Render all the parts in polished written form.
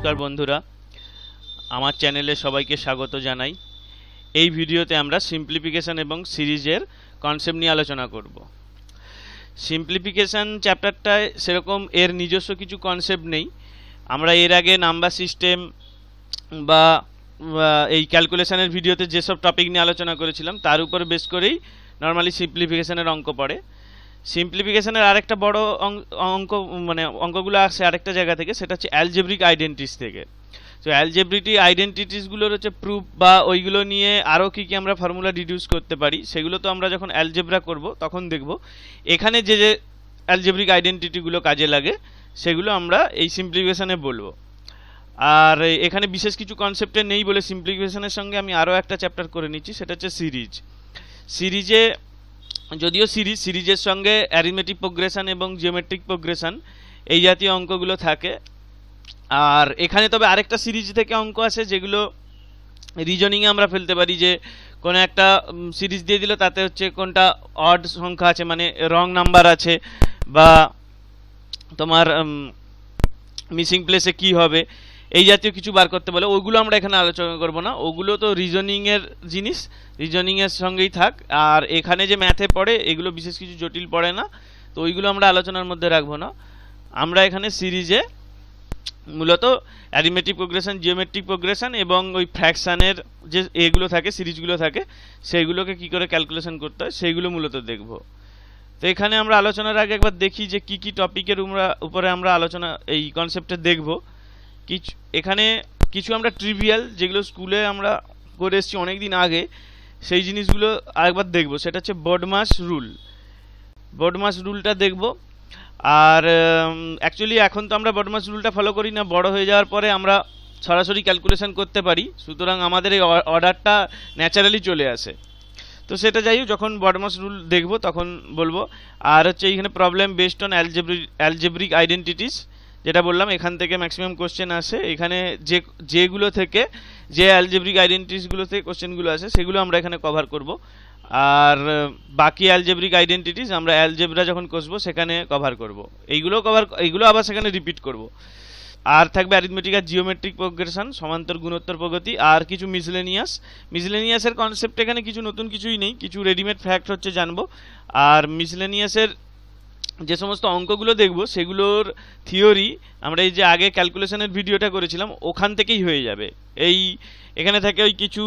নমস্কার বন্ধুরা, আমার চ্যানেলে সবাইকে স্বাগত জানাই। এই ভিডিওতে আমরা সিম্পলিফিকেশন এবং সিরিজের কনসেপ্ট নিয়ে আলোচনা করব। সিম্পলিফিকেশন চ্যাপ্টারটায় সেরকম এর নিজস্ব কিছু কনসেপ্ট নেই। আমরা এর আগে নাম্বার সিস্টেম বা এই ক্যালকুলেশনের ভিডিওতে যেসব টপিক নিয়ে আলোচনা করেছিলাম তার উপর বেস করেই নর্মালি সিম্পলিফিকেশনের অঙ্ক পড়ে। সিম্পলিফিকেশনের আরেকটা বড় অঙ্ক অঙ্কগুলো আসে আরেকটা জায়গা থেকে, সেটা হচ্ছে অ্যালজেব্রিক আইডেন্টিটিস থেকে। তো অ্যালজেব্রিক আইডেন্টিটিসগুলোর হচ্ছে প্রুফ বা ওইগুলো নিয়ে আরও কী আমরা ফর্মুলা ডিডিউস করতে পারি, সেগুলো তো আমরা যখন অ্যালজেব্রা করব তখন দেখব। এখানে যে যে অ্যালজেব্রিক আইডেন্টিটিগুলো কাজে লাগে সেগুলো আমরা এই সিম্পলিফিকেশনে বলবো। আর এখানে বিশেষ কিছু কনসেপ্টে নেই বলে সিম্পলিফিকেশনের সঙ্গে আমি আরও একটা চ্যাপ্টার করে নিচ্ছি, সেটা হচ্ছে সিরিজে। যদিও সিরিজের সঙ্গে অ্যারিথমেটিক প্রোগ্রেশন এবং জিওমেট্রিক প্রোগ্রেশন এই জাতীয় অঙ্কগুলো থাকে। আর এখানে তবে আরেকটা সিরিজ থেকে অঙ্ক আছে যেগুলো রিজনিংয়ে আমরা ফেলতে পারি, যে কোনো একটা সিরিজ দিয়ে দিল, তাতে হচ্ছে কোনটা অড সংখ্যা আছে, মানে রং নাম্বার আছে, বা তোমার মিসিং প্লেসে কি হবে, এই জাতীয় কিছু বার করতে বলে। ওইগুলো আমরা এখানে আলোচনা করব না, ওগুলো তো রিজনিংয়ের জিনিস, রিজনিংয়ের সঙ্গেই থাক। আর এখানে যে ম্যাথে পড়ে এগুলো বিশেষ কিছু জটিল পড়ে না, তো ওইগুলো আমরা আলোচনার মধ্যে রাখবো না। আমরা এখানে সিরিজে মূলত অ্যারিথমেটিক প্রোগ্রেশন, জিওমেট্রিক প্রোগ্রেশন এবং ওই ফ্র্যাকশানের যে এগুলো থাকে, সিরিজগুলো থাকে, সেইগুলোকে কি করে ক্যালকুলেশন করতে হয় সেইগুলো মূলত দেখব। তো এখানে আমরা আলোচনার আগে একবার দেখি যে কি কি টপিকের উপরে আমরা আলোচনা এই কনসেপ্টে দেখব। এখানে কিছু আমরা ট্রিভিয়াল যেগুলো স্কুলে আমরা করে এসেছি অনেক দিন আগে, সেই জিনিসগুলো আরেকবার দেখব। সেটা হচ্ছে বডমাস রুলটা দেখব। আর অ্যাকচুয়ালি এখন তো আমরা বডমাস রুলটা ফলো করি না, বড় হয়ে যাওয়ার পরে আমরা সরাসরি ক্যালকুলেশন করতে পারি, সুতরাং আমাদের এই অর্ডারটা ন্যাচারালি চলে আসে। তো সেটা যাই হোক, যখন বডমাস রুল দেখব তখন বলবো। আর হচ্ছে এইখানে problem based on algebraic identities, যেটা বললাম এখান থেকে ম্যাক্সিমাম কোশ্চেন আসে। এখানে যেগুলো থেকে যে অ্যালজেব্রিক আইডেন্টিটিসগুলো থেকে কোশ্চেনগুলো আসে সেগুলো আমরা এখানে কভার করব। আর বাকি অ্যালজেব্রিক আইডেন্টিটিস আমরা অ্যালজেব্রা যখন কষবো সেখানে কভার করব। এইগুলো আবার সেখানে রিপিট করব। আর থাকবে অ্যারিথমেটিক আর জিওমেট্রিক প্রোগ্রেশন, সমান্তর গুণোত্তর প্রগতি, আর কিছু মিসলেনিয়াসের কনসেপ্ট এখানে কিছু নতুন কিছুই নেই, কিছু রেডিমেড ফ্যাক্ট হচ্ছে জানবো। আর মিসলেনিয়াসের যে সমস্ত অঙ্কগুলো দেখব সেগুলোর থিওরি আমরা এই যে আগে ক্যালকুলেশনের ভিডিওটা করেছিলাম ওখান থেকেই হয়ে যাবে। এখানে থাকে ওই কিছু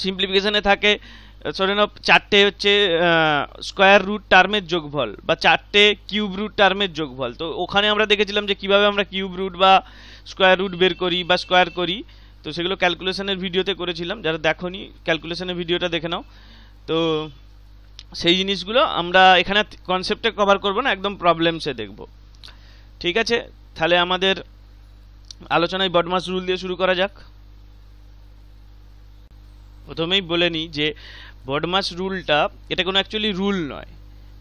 সিম্পলিফিকেশনে থাকে, ধরে নাও 4টে হচ্ছে স্কোয়ার রুট টার্মের যোগফল বা 4টে কিউব রুট টার্মের যোগফল। তো ওখানে আমরা দেখেছিলাম যে কিভাবে আমরা কিউব রুট বা স্কোয়ার রুট বের করি বা স্কোয়ার করি, তো সেগুলো ক্যালকুলেশনের ভিডিওতে করেছিলাম। যারা দেখোনি ক্যালকুলেশনের ভিডিওটা দেখে নাও। তো সেই জিনিসগুলো আমরা এখানে কনসেপ্টে কভার করব না, একদম প্রবলেমসে দেখব। ঠিক আছে, তাহলে আমাদের আলোচনায় বডমাস রুল দিয়ে শুরু করা যাক। প্রথমেই বলে নিই যে বডমাস রুলটা এটা কোনো অ্যাকচুয়ালি রুল নয়,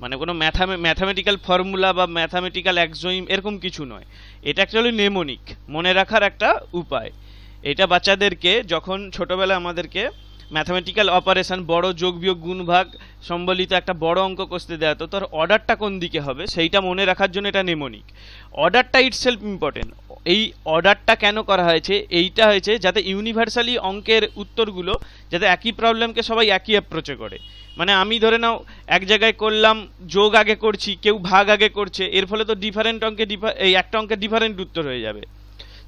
মানে কোনো ম্যাথামেটিক্যাল ফর্মুলা বা ম্যাথামেটিক্যাল অ্যাক্সিওম এরকম কিছু নয়। এটা অ্যাকচুয়ালি নেমোনিক, মনে রাখার একটা উপায়। এটা বাচ্চাদেরকে যখন ছোটোবেলায় আমাদেরকে ম্যাথামেটিক্যাল অপারেশন, বড় যোগ বিয়োগ গুণ ভাগ সম্বলিত একটা বড় অঙ্ক কষতে দেওয়া, তো তার অর্ডারটা কোন দিকে হবে সেইটা মনে রাখার জন্য এটা নেমোনিক। অর্ডারটা ইটসেলফ ইম্পর্টেন্ট। এই অর্ডারটা কেন করা হয়েছে, এইটা হয়েছে যাতে ইউনিভার্সালি অঙ্কের উত্তরগুলো যাতে একই প্রবলেমকে সবাই একই অ্যাপ্রোচে করে। মানে আমি ধরে নাও এক জায়গায় করলাম যোগ আগে করছি, কেউ ভাগ আগে করছে, এর ফলে তো ডিফারেন্ট অঙ্কে এই একটা অঙ্কের ডিফারেন্ট উত্তর হয়ে যাবে।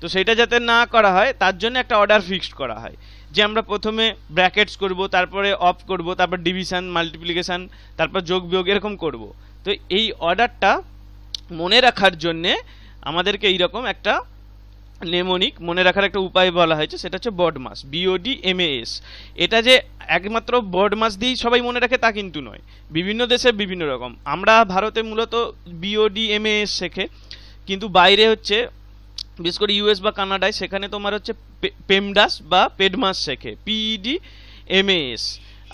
তো সেটা যাতে না করা হয় তার জন্য একটা অর্ডার ফিক্সড করা হয়, যে আমরা প্রথমে ব্র্যাকেটস করব, তারপরে অফ করব, তারপর ডিভিশন, মাল্টিপ্লিকেশান, তারপর যোগ বিয়োগ এরকম করব। তো এই অর্ডারটা মনে রাখার জন্যে আমাদেরকে এইরকম একটা নেমোনিক মনে রাখার একটা উপায় বলা হয়েছে, সেটা হচ্ছে বডমাস, BODMAS। এটা যে একমাত্র বডমাস দিয়েই সবাই মনে রাখে তা কিন্তু নয়, বিভিন্ন দেশে বিভিন্ন রকম। আমরা ভারতে মূলত BODMAS শেখে, কিন্তু বাইরে হচ্ছে বিশেষ করে US বা কানাডায় সেখানে তোমার হচ্ছে পেমডাস বা পেডমাস শেখে, PEDMAS।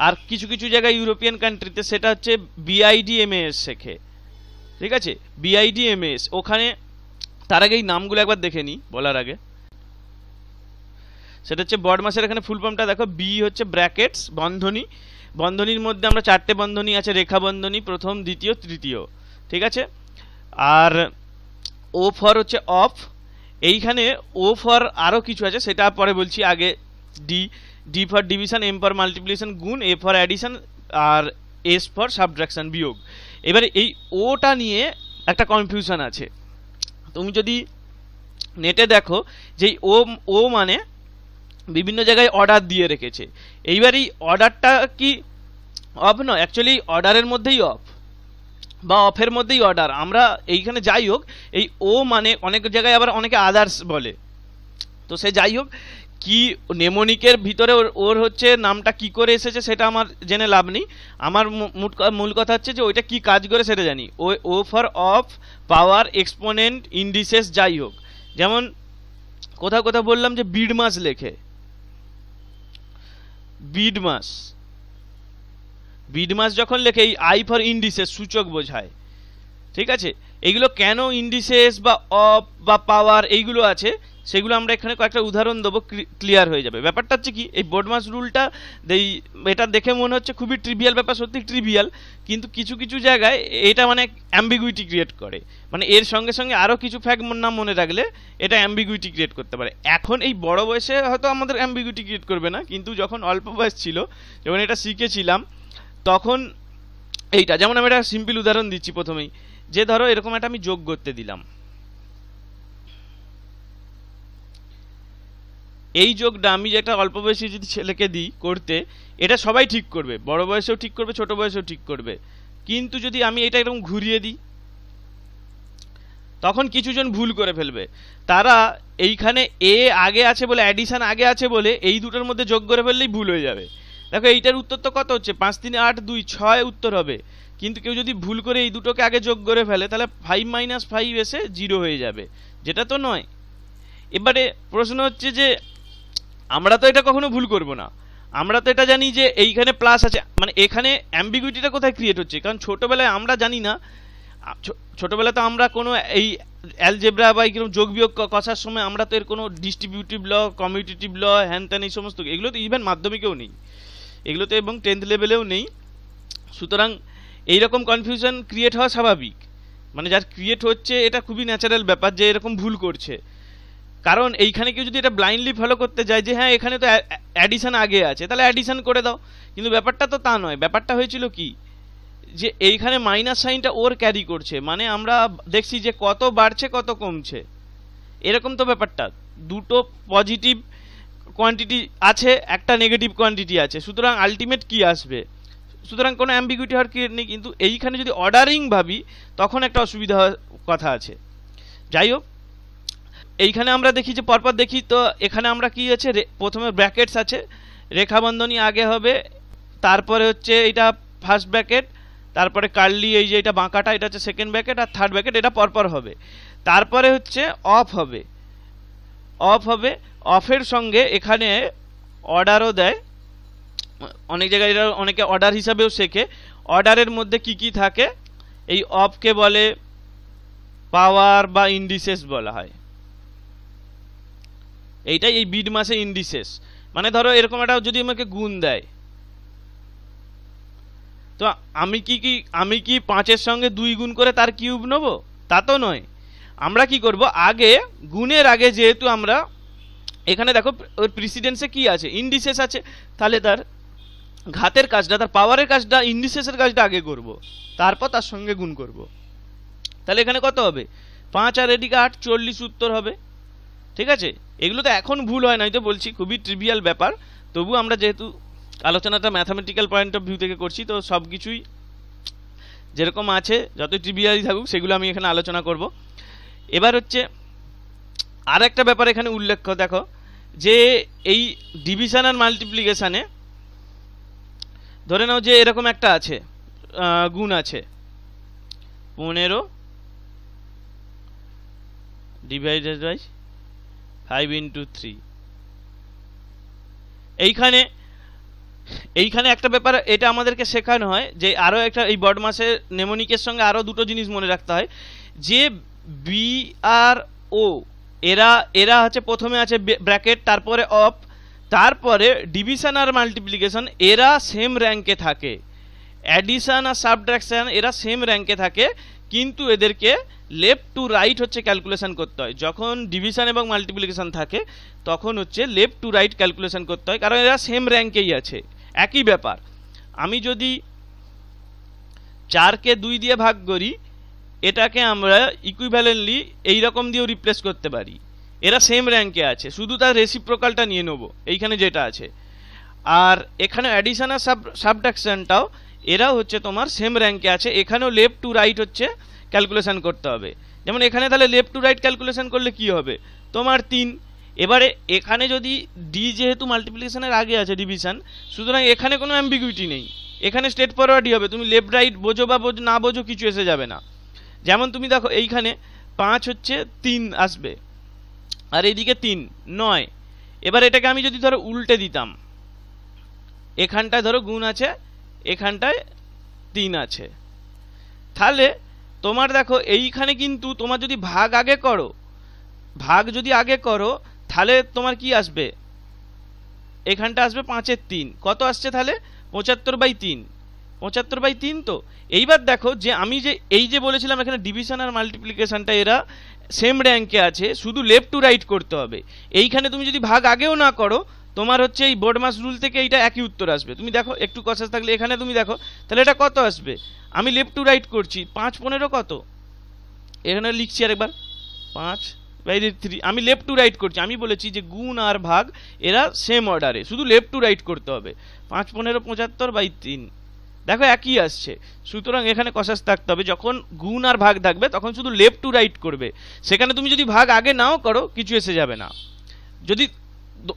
আর কিছু কিছু জায়গায় ইউরোপিয়ান কান্ট্রিতে সেটা হচ্ছে BIDMAS শেখে। ঠিক আছে, BIDMAS। ওখানে তার আগে এই নামগুলো একবার দেখে নিই বলার আগে। সেটা হচ্ছে বডমাসের এখানে ফুল ফর্মটা দেখো, বি হচ্ছে ব্র্যাকেটস, বন্ধনী, বন্ধনীর মধ্যে আমরা 4টে বন্ধনী আছে, রেখা বন্ধনী, প্রথম, দ্বিতীয়, তৃতীয়। ঠিক আছে। আর ও ফর হচ্ছে অফ, এইখানে ও ফর আরও কিছু আছে, সেটা পরে বলছি। আগে D for division, M for multiplication গুণ, এ ফর অ্যাডিশন, আর এস ফর সাবট্রাকশন বিয়োগ। এবারে এই ওটা নিয়ে একটা কনফিউশন আছে। তুমি যদি নেটে দেখো যে ও মানে বিভিন্ন জায়গায় অর্ডার দিয়ে রেখেছে। এইবার এই অর্ডারটা কি অফ নয়, অ্যাকচুয়ালি অর্ডারের মধ্যেই অফ বা অফের মধ্যেই অর্ডার। আমরা এইখানে যাই হোক, এই ও মানে অনেক জায়গায় আবার অনেকে আদার্স বলে, তো সে যাই হোক, কি নেমোনিকের ভিতরে ওর হচ্ছে নামটা কি করে এসেছে সেটা আমার জেনে লাভ নেই। আমার মূল কথা হচ্ছে যে ওইটা কি কাজ করে সেটা জানি। ও ফর অফ, পাওয়ার, এক্সপোনেন্ট, ইন্ডিসেস, যাই হোক। যেমন কোথাও কোথাও বললাম যে বিড মাস লেখে, বিড মাস যখন লেখে এই আই ফর ইন্ডিসেস সূচক বোঝায়, ঠিক আছে। এইগুলো কেন ইন্ডিসেস বা অফ বা পাওয়ার এইগুলো আছে সেগুলো আমরা এখানে কয়েকটা উদাহরণ দেবো, ক্লিয়ার হয়ে যাবে। ব্যাপারটা হচ্ছে কি, এই বোর্ডমাস রুলটা এটা দেখে মনে হচ্ছে খুবই ট্রিভিয়াল ব্যাপার, সত্যি ট্রিভিয়াল, কিন্তু কিছু কিছু জায়গায় এটা মানে অ্যাম্বিগুইটি ক্রিয়েট করে। মানে এর সঙ্গে সঙ্গে আরও কিছু ফ্যাক্ট না মনে রাখলে এটা অ্যাম্বিগুইটি ক্রিয়েট করতে পারে। এখন এই বড় বয়সে হয়তো আমাদের অ্যাম্বিগুইটি ক্রিয়েট করবে না, কিন্তু যখন অল্প বয়স ছিল, যখন এটা শিখেছিলাম, তখন এইটা, যেমন আমি একটা সিম্পল উদাহরণ দিচ্ছি প্রথমেই, যে ধরো এরকম একটা আমি যোগ করতে দিলাম, এই যোগটা আমি যে একটা অল্প বয়সী যদি ছেলেকে দিই করতে, এটা সবাই ঠিক করবে, বড় বয়সেও ঠিক করবে, ছোট বয়সেও ঠিক করবে। কিন্তু যদি আমি এটা এরকম ঘুরিয়ে দিই, তখন কিছুজন ভুল করে ফেলবে। তারা এইখানে এ আগে আছে বলে, অ্যাডিশন আগে আছে বলে এই দুটোর মধ্যে যোগ করে ফেললেই ভুল হয়ে যাবে। দেখো এইটার উত্তর তো কত হচ্ছে, 5 3 8 2 6 উত্তর হবে। কিন্তু কেউ যদি ভুল করে এই দুটোকে আগে যোগ করে ফেলে, তাহলে 5 - 5 এসে 0 হয়ে যাবে, যেটা তো নয়। এবারে প্রশ্ন হচ্ছে যে আমরা তো এটা কখনো ভুল করব না, আমরা তো এটা জানি যে এইখানে প্লাস আছে, মানে এখানে অ্যাম্বিগুইটিটা কোথায় ক্রিয়েট হচ্ছে, কারণ ছোটোবেলায় আমরা জানি না, ছোটোবেলায় তো আমরা কোনো এই অ্যালজেব্রা বা এরকম যোগ বিয়োগ কষার সময় আমরা তো এর কোনো ডিস্ট্রিবিউটিভ ল, কমিউটেটিভ ল, হ্যান ত্যান এই সমস্ত, এগুলো তো ইভেন মাধ্যমিকেও নেই, এগুলো তো এবং 10th লেভেলেও নেই। সুতরাং এইরকম কনফিউশন ক্রিয়েট হওয়া স্বাভাবিক, মানে যার ক্রিয়েট হচ্ছে এটা খুবই ন্যাচারাল ব্যাপার যে এরকম ভুল করছে। কারণ এইখানে কেউ যদি এটা ব্লাইন্ডলি ফলো করতে যায় যে হ্যাঁ এখানে তো অ্যাডিশন আগে আছে, তাহলে অ্যাডিশন করে দাও, কিন্তু ব্যাপারটা তো তা নয়। ব্যাপারটা হয়েছিল কি, যে এইখানে মাইনাস সাইনটা ওর ক্যারি করছে, মানে আমরা দেখছি যে কত বাড়ছে কত কমছে, এরকম তো ব্যাপারটা। দুটো পজিটিভ কোয়ান্টিটি আছে, একটা নেগেটিভ কোয়ান্টিটি আছে, সুতরাং আলটিমেট কি আসবে, সুতরাং কোনো অ্যাম্বিগুইটি হওয়ার ক্রিয়েট নেই। কিন্তু এইখানে যদি অর্ডারিং ভাবি তখন একটা অসুবিধা হওয়ার কথা আছে। যাই হোক, এইখানে আমরা দেখি যে পরপর দেখি, তো এখানে আমরা কি আছে, প্রথমে ব্র্যাকেটস আছে, রেখাবন্ধনী আগে হবে, তারপরে হচ্ছে এটা ফার্স্ট ব্র্যাকেট, তারপরে কার্লি এই যে এটা বাঁকাটা এটা হচ্ছে সেকেন্ড ব্র্যাকেট, আর থার্ড ব্র্যাকেট এটা পরপর হবে। তারপরে হচ্ছে অফ হবে, অফের সঙ্গে এখানে অর্ডারও দেয়, অনেক জায়গায় এটা অনেকে অর্ডার হিসাবেও শেখে। অর্ডারের মধ্যে কি কি থাকে, এই অফকে বলে পাওয়ার বা ইন্ডিসেস বলা হয়। এইটাই এই বিড মাসে ইন্ডিসেস, মানে ধরো এরকম একটা যদি আমাকে গুণ দেয়, তো আমি কি 5-এর সঙ্গে 2 গুণ করে তার কিউব নেব, তা তো নয়। আমরা কি করব, আগে গুণের আগে যেহেতু আমরা এখানে দেখো ওর প্রিসিডেন্সে কি আছে, ইন্ডিসেস আছে, তাহলে তার ঘাতের কাজটা, তার পাওয়ারের কাজটা, ইন্ডিসেসের কাজটা আগে করব, তারপর তার সঙ্গে গুণ করব। তাহলে এখানে কত হবে, 5 আর এদিকে 8, 40 উত্তর হবে। ঠিক আছে, এগুলো তো এখন ভুল হয় নাই, তো বলছি খুবই ট্রিভিয়াল ব্যাপার, তবু আমরা যেহেতু আলোচনাটা ম্যাথামেটিক্যাল পয়েন্ট অফ ভিউ থেকে করছি, তো সব কিছুই যেরকম আছে যতই ট্রিভিয়ালই থাকুক সেগুলো আমি এখানে আলোচনা করব। এবার হচ্ছে আর একটা ব্যাপার এখানে উল্লেখ্য, দেখো যে এই ডিভিশন আর মাল্টিপ্লিকেশানে ধরে নাও যে এরকম একটা আছে, গুণ আছে 15 ডিভাইডেড বাই 5 × 3। এইখানে একটা ব্যাপার এটা আমাদেরকে শেখানো হয় যে আরও একটা, এই বডমাসের নেমোনিকের সঙ্গে আরও দুটো জিনিস মনে রাখতে হয়, যে বি আর ও এরা হচ্ছে প্রথমে আছে ব্র্যাকেট, তারপরে অফ, তারপরে ডিভিশন আর মাল্টিপ্লিকেশন এরা সেম র্যাঙ্কে থাকে, অ্যাডিশন আর সাবট্রাকশন এরা সেম র্যাঙ্কে থাকে, কিন্তু এদেরকে লেফট টু রাইট হচ্ছে ক্যালকুলেশন করতে হয়। যখন ডিভিশন এবং মাল্টিপ্লিকেশন থাকে তখন হচ্ছে লেফট টু রাইট ক্যালকুলেশন করতে হয়, কারণ এরা সেম র্যাঙ্কেই আছে, একই ব্যাপার। আমি যদি 4কে 2 দিয়ে ভাগ করি, এটাকে আমরা ইকুইভ্যালেন্টলি এইরকম দিয়েও রিপ্লেস করতে পারি। এরা সেম র্যাঙ্কে আছে, শুধু তার রেসিপ্রোকালটা নিয়ে নেবো এইখানে যেটা আছে। আর এখানে অ্যাডিশন আর সাবট্রাকশনটাও এরাও হচ্ছে তোমার সেম র্যাঙ্কে আছে, এখানেও লেফট টু রাইট হচ্ছে ক্যালকুলেশন করতে হবে। যেমন এখানে তাহলে লেফট টু রাইট ক্যালকুলেশন করলে কি হবে তোমার 3। এবারে এখানে যদি ডি যেহেতু মাল্টিপ্লিকেশনের আগে আছে ডিভিশন, সুতরাং এখানে কোনো অ্যাম্বিগুইটি নেই, এখানে স্ট্রেট ফরওয়ার্ডই হবে। তুমি লেফট রাইট বোঝো বা না বোঝো কিছু এসে যাবে না। যেমন তুমি দেখো এইখানে 5 হচ্ছে 3 আসবে, আর এইদিকে 3 9। এবার এটাকে আমি যদি ধরো উল্টে দিতাম, এখানটায় ধরো গুণ আছে, এখানটায় 3 আছে, তাহলে তোমার দেখো এইখানে কিন্তু তোমার যদি ভাগ আগে করো, ভাগ যদি আগে করো তাহলে তোমার কি আসবে, এখানটা আসবে 5-এর 3, কত আসছে তাহলে 75/3, 75/3। তো এইবার দেখো যে আমি যে এই যে বলেছিলাম এখানে ডিভিশন আর মাল্টিপ্লিকেশনটা এরা সেম র্যাঙ্কে আছে, শুধু লেফট টু রাইট করতে হবে। এইখানে তুমি যদি ভাগ আগেও না করো, তোমার হচ্ছে এই বোর্ডমাস রুল থেকে এইটা একই উত্তর আসবে। তুমি দেখো একটু কষাস থাকলে এখানে তুমি দেখো তাহলে এটা কত আসবে, আমি লেফট টু রাইট করছি, 5-15 কত, এখানে লিখছি আরেকবার 5/3, আমি লেফট টু রাইট করছি। আমি বলেছি যে গুণ আর ভাগ এরা সেম অর্ডারে, শুধু লেফট টু রাইট করতে হবে। 5-15 75/3, দেখো একই আসছে। সুতরাং এখানে কষাস থাকতে হবে, যখন গুণ আর ভাগ থাকবে তখন শুধু লেফট টু রাইট করবে। সেখানে তুমি যদি ভাগ আগে নাও করো কিছু এসে যাবে না, যদি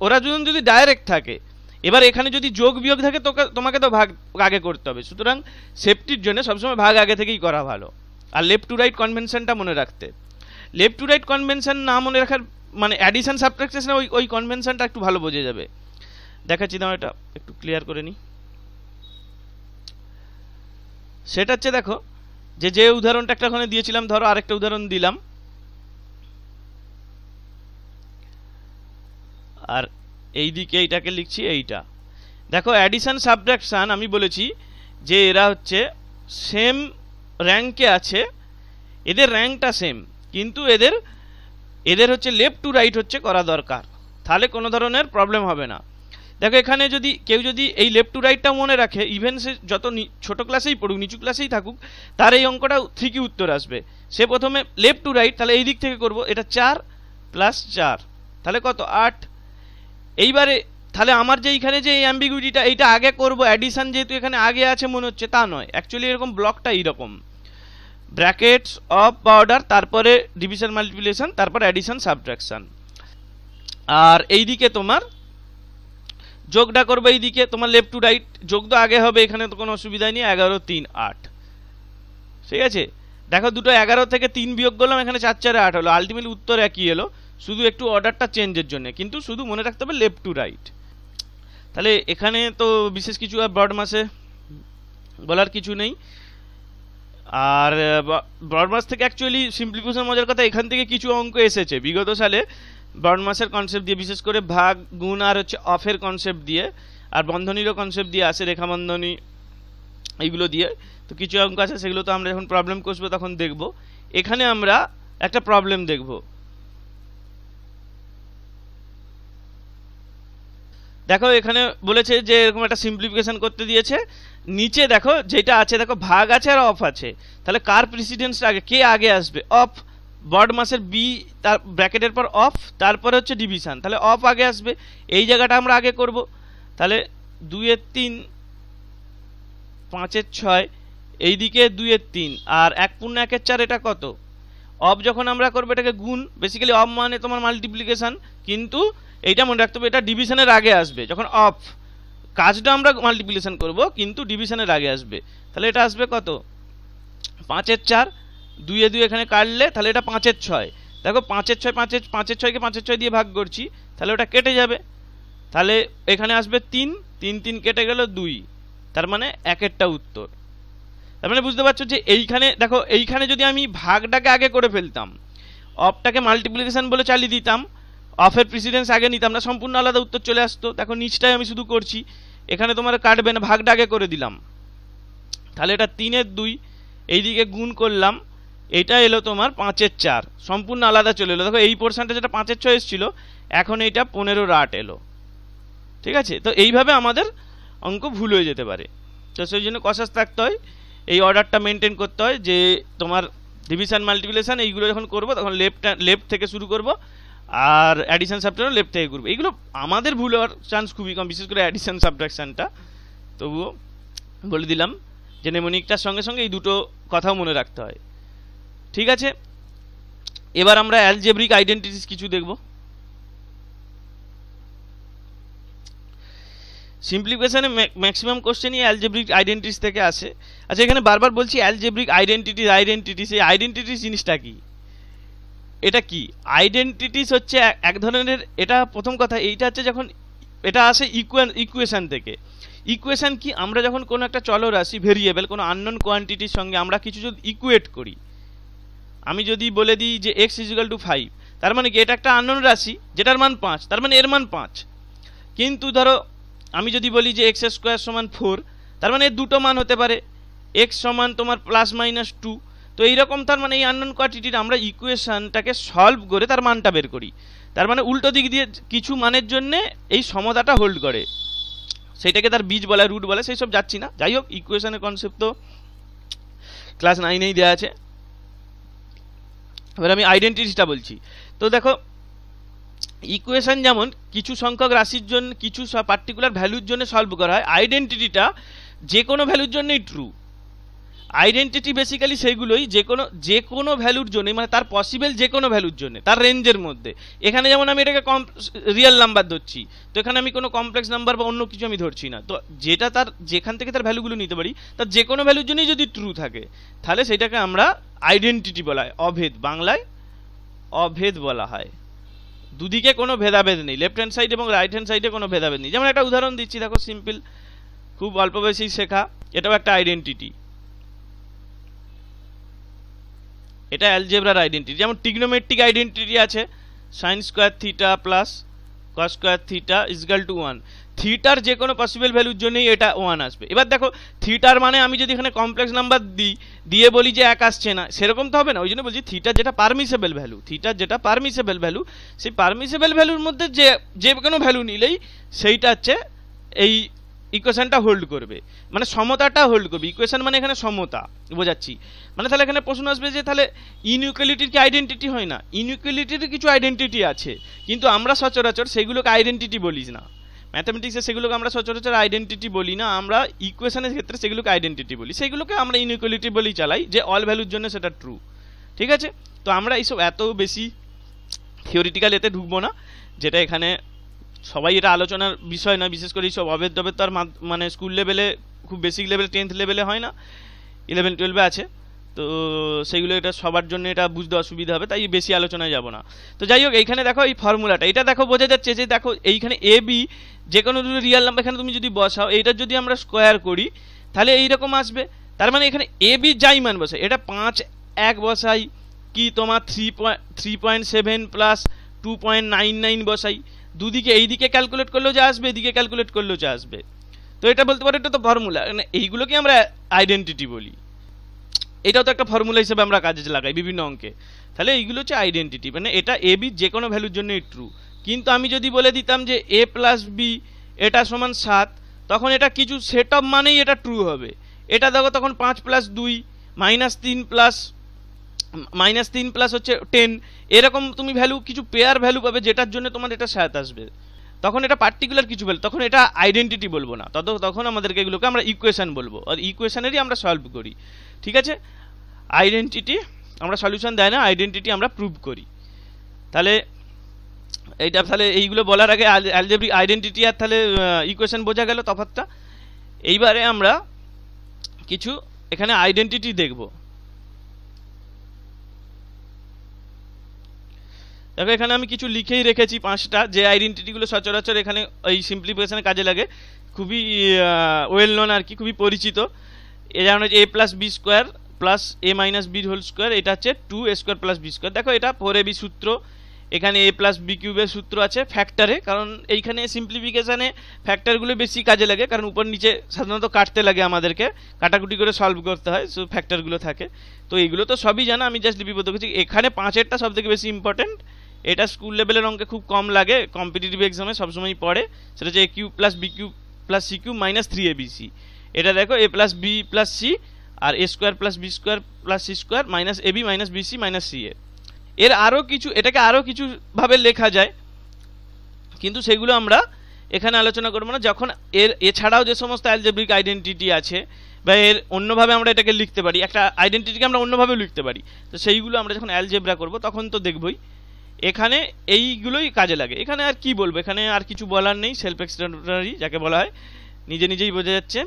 ওরা যদি ডাইরেক্ট থাকে। এবার এখানে যদি যোগ বিয়োগ থাকে তোমাকে তো ভাগ আগে করতে হবে। সুতরাং সেফটির জন্য সবসময় ভাগ আগে থেকেই করা ভালো। আর লেফট টু রাইট কনভেনশনটা মনে রাখতে, লেফট টু রাইট কনভেনশন না মনে রাখার মানে অ্যাডিশন সাবট্রাকশন ওই কনভেনশনটা একটু ভালো বোঝা যাবে। দেখাচ্ছি দাও, এটা একটু ক্লিয়ার করে নিই। সেটা হচ্ছে দেখো যে উদাহরণটা একটা ওখানে দিয়েছিলাম, ধরো আরেকটা উদাহরণ দিলাম, আর এইদিকে এইটাকে লিখছি এইটা। দেখো অ্যাডিশন সাবট্রাকশন আমি বলেছি যে এরা হচ্ছে সেম র্যাঙ্কে আছে, এদের র্যাঙ্কটা সেম, কিন্তু এদের হচ্ছে লেফট টু রাইট হচ্ছে করা দরকার, তাহলে কোনো ধরনের প্রবলেম হবে না। দেখো এখানে যদি কেউ যদি এই লেফট টু রাইটটা মনে রাখে, ইভেন সে যত ছোট ক্লাসেই পড়ুক, নিচু ক্লাসেই থাকুক, তার এই অঙ্কটা ঠিকই উত্তর আসবে। সে প্রথমে লেফট টু রাইট, তাহলে এই দিক থেকে করব, এটা 4 + 4 তাহলে কত 8। এইবারে তাহলে আমার যে এইখানে যে এই অ্যাম্বিগুইটিটা এইটা আগে করব, অ্যাডিশন যেহেতু এখানে আগে আছে মনে হচ্ছে, তা নয়, অ্যাকচুয়ালি এরকম ব্লকটা এইরকম, ব্র্যাকেটস অফ অর্ডার, তারপরে ডিভিশন মাল্টিপ্লিকেশন, তারপর অ্যাডিশন সাবট্রাকশন। আর এইদিকে তোমার যোগটা করবে, এইদিকে তোমার লেফট টু রাইট যোগ তো আগে হবে, এখানে তো কোনো অসুবিধা নেই। 11 3 8, ঠিক আছে। দেখো দুটো 11 থেকে 3 বিয়োগ করলাম, এখানে 4 4 8 হলো, আলটিমেটলি উত্তর একই এলো, শুধু একটু অর্ডারটা চেঞ্জের জন্য, কিন্তু শুধু মনে রাখতে হবে লেফট টু রাইট। তাহলে এখানে তো বিশেষ কিছু আর ব্রড মাসে বলার কিছু নেই। আর ব্রড মাস থেকে অ্যাকচুয়ালি সিম্পলিফিকেশন মজার কথা, এখান থেকে কিছু অঙ্ক এসেছে বিগত সালে ব্রড মাসের কনসেপ্ট দিয়ে, বিশেষ করে ভাগ গুণ আর হচ্ছে অফের কনসেপ্ট দিয়ে, আর বন্ধনীরও কনসেপ্ট দিয়ে আসে, রেখা বন্ধনী এইগুলো দিয়ে। তো কিছু অঙ্ক আছে, সেগুলো তো আমরা যখন প্রবলেম কষবো তখন দেখব। এখানে আমরা একটা প্রবলেম দেখব। দেখো এখানে বলেছে যে এরকম একটা সিম্পলিফিকেশন করতে দিয়েছে, নিচে দেখো যেটা আছে, দেখো ভাগ আছে আর অফ আছে, তাহলে কার প্রিসিডেন্সটা আগে, কে আগে আসবে, অফ। ব্রড মাসের বি, তার ব্র্যাকেটের পর অফ, তারপরে হচ্ছে ডিভিশন, তাহলে অফ আগে আসবে, এই জায়গাটা আমরা আগে করব। তাহলে 2 এর 3 5 এর 6, এইদিকে 2 এর 3 আর 1 × 1 = 4, এটা কত। অফ যখন আমরা করবো এটাকে গুণ, বেসিক্যালি অফ মানে তোমার মাল্টিপ্লিকেশন, কিন্তু এইটা মনে রাখতে হবে এটা ডিভিশনের আগে আসবে। যখন অফ কাজটা আমরা মাল্টিপ্লিকেশন করব, কিন্তু ডিভিশনের আগে আসবে, তাহলে এটা আসবে কত 5 এর 4, 2 এ 2 এখানে কাটলে তাহলে এটা 5 এর 6। দেখো 5 এর 6, 5 এর 6কে 5 এর 6 দিয়ে ভাগ করছি, তাহলে ওটা কেটে যাবে, তাহলে এখানে আসবে 3 3 3 কেটে গেল 2, তার মানে 1-এরটা উত্তর। তার মানে বুঝতে পারছো যে এইখানে দেখো, এইখানে যদি আমি ভাগটাকে আগে করে ফেলতাম, অফটাকে মাল্টিপ্লিকেশন বলে চালিয়ে দিতাম, অফের প্রিসিডেন্স আগে নিতাম না, সম্পূর্ণ আলাদা উত্তর চলে আসতো। দেখো নিচটাই আমি শুধু করছি, এখানে তোমার কাটবে না, ভাগটা আগে করে দিলাম, তাহলে এটা 3 এর 2, এইদিকে গুণ করলাম, এইটা এলো তোমার 5/4, সম্পূর্ণ আলাদা চলে এলো। দেখো এই পোর্শনটা যেটা 5/6 এসেছিল, এখন এইটা 15/8 এলো। ঠিক আছে, তো এইভাবে আমাদের অঙ্ক ভুল হয়ে যেতে পারে। তো সেই জন্য কসাস থাকতে হয়, এই অর্ডারটা মেনটেন করতে হয় যে তোমার ডিভিশন মাল্টিপ্লিকেশন এইগুলো যখন করবো তখন লেফট থেকে শুরু করব, আর অ্যাডিশন সাবট্রাকশন লেফট থেকে করবো। এইগুলো আমাদের ভুল হওয়ার চান্স খুবই কম, বিশেষ করে অ্যাডিশন সাবট্রাকশনটা। তবুও বলে দিলাম যে নেমোনিকটার সঙ্গে সঙ্গে এই দুটো কথাও মনে রাখতে হয়। ঠিক আছে, এবার আমরা অ্যালজেব্রিক আইডেন্টিটিস কিছু দেখব। সিম্পলিফিকেশনে ম্যাক্সিমাম কোশ্চেনই অ্যালজেব্রিক আইডেন্টিটিস থেকে আসে। আচ্ছা, এখানে বারবার বলছি অ্যালজেব্রিক আইডেন্টিটিস, এই আইডেন্টিটিস জিনিসটা কি? এটা কি আইডেন্টিটিস হচ্ছে এক ধরনের, এটা প্রথম কথা, এইটা হচ্ছে যখন এটা আসে ইকুয়েশন থেকে। ইকুয়েশন কি? আমরা যখন কোনো একটা চলরাশি ভেরিয়েবল কোনো আননোন কোয়ান্টিটির সঙ্গে আমরা কিছু যদি ইকুয়েট করি, আমি যদি বলে দিই যে x = 5, তার মানে কি এটা একটা আননোন রাশি যেটার মান 5, তার মানে এর মান 5। কিন্তু ধরো আমি যদি বলি যে x² = 4, তার মানে এর দুটো মান হতে পারে, x সমান তোমার ±2। তো এইরকম তার মানে এই আননোন কোয়ান্টিটির আমরা ইকুয়েশনটাকে সলভ করে তার মানটা বের করি। তার মানে উল্টো দিক দিয়ে কিছু মানের জন্য এই সমতাটা হোল্ড করে, সেটাকে তার বীজ বলে, রুট বলে, সেই সব যাচ্ছি না। যাই হোক, ইকুয়েশনের কনসেপ্ট তো ক্লাস 9-এই দেওয়া আছে। এবার আমি আইডেন্টিটিটা বলছি। তো দেখো, ইকুয়েশন যেমন কিছু সংখ্যক রাশির জন্য কিছু পার্টিকুলার ভ্যালুর জন্য সলভ করা হয়, আইডেন্টিটিটা যে কোনো ভ্যালুর জন্যই ট্রু। আইডেন্টিটি বেসিক্যালি সেইগুলোই যে কোনো ভ্যালুর জন্য, মানে তার পসিবল যে কোনো ভ্যালুর জন্য, তার রেঞ্জের মধ্যে। এখানে যেমন আমি এটাকে রিয়েল নাম্বার ধরছি, তো এখানে আমি কোনো কমপ্লেক্স নাম্বার বা অন্য কিছু আমি ধরছি না। তো যেটা তার যেখান থেকে তার ভ্যালুগুলো নিতে পারি, তার যে কোনো ভ্যালুর জন্যই যদি ট্রু থাকে, তাহলে সেটাকে আমরা আইডেন্টিটি বলা হয়, অভেদ, বাংলায় অভেদ বলা হয়। দুদিকে কোনো ভেদাভেদ নেই, লেফট হ্যান্ড সাইড এবং রাইট হ্যান্ড সাইডে কোনো ভেদাভেদ নেই। যেমন একটা উদাহরণ দিচ্ছি, দেখো সিম্পল, খুব অল্প বয়সেই শেখা, এটাও একটা আইডেন্টিটি, এটা অ্যালজেব্রার আইডেন্টিটি। যেমন ট্রিগনোমেট্রিক আইডেন্টিটি আছে, sin² θ প্লাস cos² θ = 1। থিটার যে কোনো পসিবল ভ্যালুর জন্যই এটা 1 আসবে। এবার দেখো, থিটার মানে আমি যদি এখানে কমপ্লেক্স নাম্বার দিই, দিয়ে বলি যে 1 আসছে না, সেরকম তো হবে না। ওই জন্য বলছি থিটার যেটা পারমিসেবল ভ্যালু, সেই পারমিসেবল ভ্যালুর মধ্যে যে কোনো ভ্যালু নিলেই সেইটা হচ্ছে এই ইকুয়েশনটা হোল্ড করবে, মানে সমতাটা হোল্ড করবে। ইকুয়েশন মানে এখানে সমতা বোঝাচ্ছি। মানে তাহলে এখানে প্রশ্ন আসবে যে তাহলে ইনইকুয়ালিটির কি আইডেন্টিটি হয় না? ইনইকুয়ালিটির কিছু আইডেন্টিটি আছে, কিন্তু আমরা সচরাচর সেগুলোকে আইডেন্টিটি বলি না। ম্যাথামেটিক্সে সেগুলোকে আমরা সচরাচর আইডেন্টিটি বলি না, আমরা ইকুয়েশনের ক্ষেত্রে সেগুলোকে আইডেন্টিটি বলি। সেগুলোকে আমরা ইনইকুয়ালিটি বলেই চালাই, যে অল ভ্যালুর জন্য সেটা ট্রু। ঠিক আছে, তো আমরা এইসব এত বেশি থিওরিটিক্যাল এতে ঢুকবো না, যেটা এখানে সবাই এটা আলোচনার বিষয় না। বিশেষ করে এইসব অভেদ টভেদ তো আর মানে স্কুল লেভেলে, খুব বেসিক লেভেল 10th লেভেলে হয় না, 11-12 আছে। তো সেইগুলো এটা সবার জন্য এটা বুঝতে অসুবিধা হবে, তাই বেশি আলোচনায় যাব না। তো যাই হোক, এইখানে দেখো এই ফর্মুলাটা, এটা দেখো বোঝা যাচ্ছে যে দেখো এইখানে এ বি যে কোনো দুটো রিয়েল নাম্বার এখানে তুমি যদি বসাও, এইটার যদি আমরা স্কোয়ার করি তাহলে এইরকম আসবে। তার মানে এখানে এ বি যাই মান বসাই, এটা 5-1 বসাই কি তোমার 3.7 প্লাস 2.99 বসাই, দুদিকে এইদিকে ক্যালকুলেট করলেও যা আসবে, এদিকে ক্যালকুলেট করলেও যা আসবে। তো এটা বলতে পারো এটা তো ফর্মুলা, মানে এইগুলোকে আমরা আইডেন্টিটি বলি। এটাও তো একটা ফর্মুলা হিসেবে আমরা কাজে লাগাই বিভিন্ন অঙ্কে। তাহলে এইগুলো হচ্ছে আইডেন্টিটি, মানে এটা এ বি যে কোনো ভ্যালুর জন্যই ট্রু। কিন্তু আমি যদি বলে দিতাম যে a প্লাস বি এটা সমান 7, তখন এটা কিছু সেট অফ মানেই এটা ট্রু হবে। এটা দেখো তখন 5 প্লাস 2 -3 প্লাস হচ্ছে 10, এরকম তুমি ভ্যালু কিছু পেয়ার ভ্যালু পাবে, যেটার জন্য তোমার এটা 7 আসবে। তখন এটা পার্টিকুলার কিছু ভ্যালু, তখন এটা আইডেন্টিটি বলবো না, তখন আমাদেরকে এগুলোকে আমরা ইকুয়েশন বলবো, আর ইকুয়েশনেরই আমরা সলভ করি। ঠিক আছে, আইডেন্টিটি আমরা সলিউশন দেয় না, আইডেন্টিটি আমরা প্রুভ করি। তাহলে এইগুলো বলার আগে অ্যালজেব্রিক আইডেন্টিটি আর তাহলে ইকুয়েশন বোঝা গেল তফাৎটা। এইবারে আমরা কিছু এখানে আইডেন্টিটি দেখব। দেখো এখানে আমি কিছু লিখেই রেখেছি 5টা, যে আইডেন্টিটিগুলো সচরাচর এখানে এই সিম্পলিফিকেশনে কাজে লাগে, খুবই ওয়েল নোন আর কি, খুবই পরিচিত। যেমন হচ্ছে a plus b square plus a minus b whole square, এটা হচ্ছে 2a² প্লাস বি স্কোয়ার। দেখো এটা 4ab সূত্র, এখানে a প্লাস বি কিউবের সূত্র আছে ফ্যাক্টরে, কারণ এইখানে সিম্পলিফিকেশানে ফ্যাক্টরগুলো বেশি কাজে লাগে, কারণ উপর নিচে সাধারণত কাটতে লাগে, আমাদেরকে কাটাকুটি করে সলভ করতে হয়, সো ফ্যাক্টরগুলো থাকে। তো এইগুলো তো সবই জানা, আমি জাস্ট লিপিবদ্ধ করছি। এখানে 5-এরটা সব থেকে বেশি ইম্পর্টেন্ট, এটা স্কুল লেভেলের অঙ্কে খুব কম লাগে, কম্পিটিটিভ এক্সামে সবসময় পড়ে। সেটা হচ্ছে a cube plus b cube plus c cube minus 3abc। এটা দেখো a plus b plus c আর a square plus b square plus c square minus ab minus bc minus ca. এর আরও কিছু, এটাকে আরও কিছুভাবে লেখা যায়, কিন্তু সেগুলো আমরা এখানে আলোচনা করবো না। যখন এছাড়াও যে সমস্ত অ্যালজেব্রিক আইডেন্টিটি আছে বা এর অন্যভাবে আমরা এটাকে লিখতে পারি, একটা আইডেন্টিটিকে আমরা অন্যভাবেও লিখতে পারি, তো সেইগুলো আমরা যখন অ্যালজেব্রা করব তখন তো দেখবই। এখানে এইগুলোই কাজে লাগে। এখানে আর কি বলবো, এখানে আর কিছু বলার নেই, সেলফ এক্সপ্লেনেটরি যাকে বলা হয়, নিজে নিজেই বোঝা যাচ্ছে।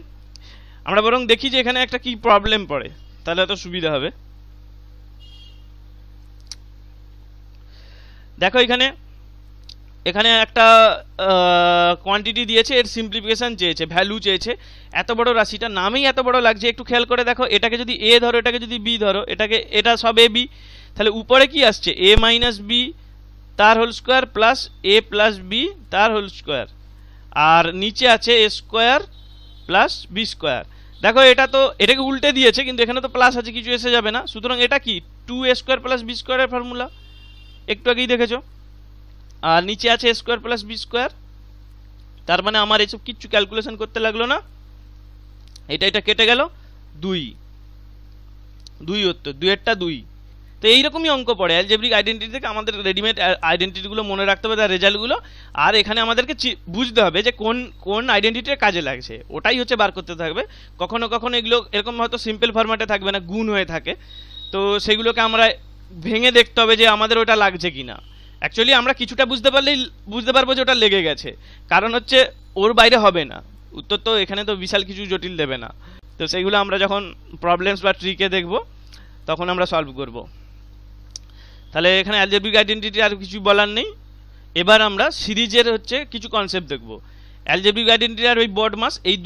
আমরা বরং দেখি যে এখানে একটা কি প্রবলেম পড়ে, তাহলে এত সুবিধা হবে। দেখো এখানে একটা কোয়ান্টিটি দিয়েছে, এর সিম্পলিফিকেশন চেয়েছে, ভ্যালু চেয়েছে। এত বড় রাশিটা নামেই এত বড় লাগছে, একটু খেয়াল করে দেখো, এটাকে যদি এ ধরো, এটাকে যদি বি ধরো, এটা সব এ বি, তাহলে উপরে কি আসছে এ মাইনাস বি তার হোল স্কোয়ার প্লাস এ প্লাস বি তার হোল স্কোয়ার, আর নিচে আছে এ স্কোয়ার প্লাস বি স্কোয়ার। দেখো এটাকে উল্টে দিয়েছে, কিন্তু এখানে তো প্লাস আছে, কিছু এসে যাবে না, সুতরাং এটা কি 2a স্কোয়ার প্লাস বি স্কোয়ারের ফর্মুলা, একটু আগেই দেখেছো। আর নিচে আছে এ স্কোয়ার প্লাস বি স্কোয়ার, তার মানে আমার এসব কিচ্ছু ক্যালকুলেশন করতে লাগলো না, এটা কেটে গেল 2 উত্তর, 2-এরটা 2। তো এইরকমই অঙ্ক পড়ে অ্যালজেব্রিক আইডেন্টিটি থেকে, আমাদের রেডিমেড আইডেন্টিটিগুলো মনে রাখতে হবে, তার রেজাল্টগুলো, আর এখানে আমাদেরকে বুঝতে হবে যে কোন আইডেন্টিটির কাজে লাগছে, ওটাই হচ্ছে বার করতে থাকবে। কখনো কখনো এগুলো এরকম হয়তো সিম্পল ফরম্যাটে থাকবে না, গুণ হয়ে থাকে, তো সেগুলোকে আমরা ভেঙে দেখতে হবে যে আমাদের ওটা লাগছে কিনা। অ্যাকচুয়ালি আমরা কিছুটা বুঝতে পারবো যে ওটা লেগে গেছে, কারণ হচ্ছে ওর বাইরে হবে না উত্তর, তো এখানে তো বিশাল কিছু জটিল দেবে না। তো সেইগুলো আমরা যখন প্রবলেমস বা ট্রিকে দেখব তখন আমরা সলভ করব। তাহলে এখানে অ্যালজেব্রিক আইডেন্টিটি আর কিছু বলার নেই। এবার আমরা সিরিজের কিছু কনসেপ্ট দেখব। অ্যালজেব্রিক আইডেন্টিটি আর ওই বড মাস, এই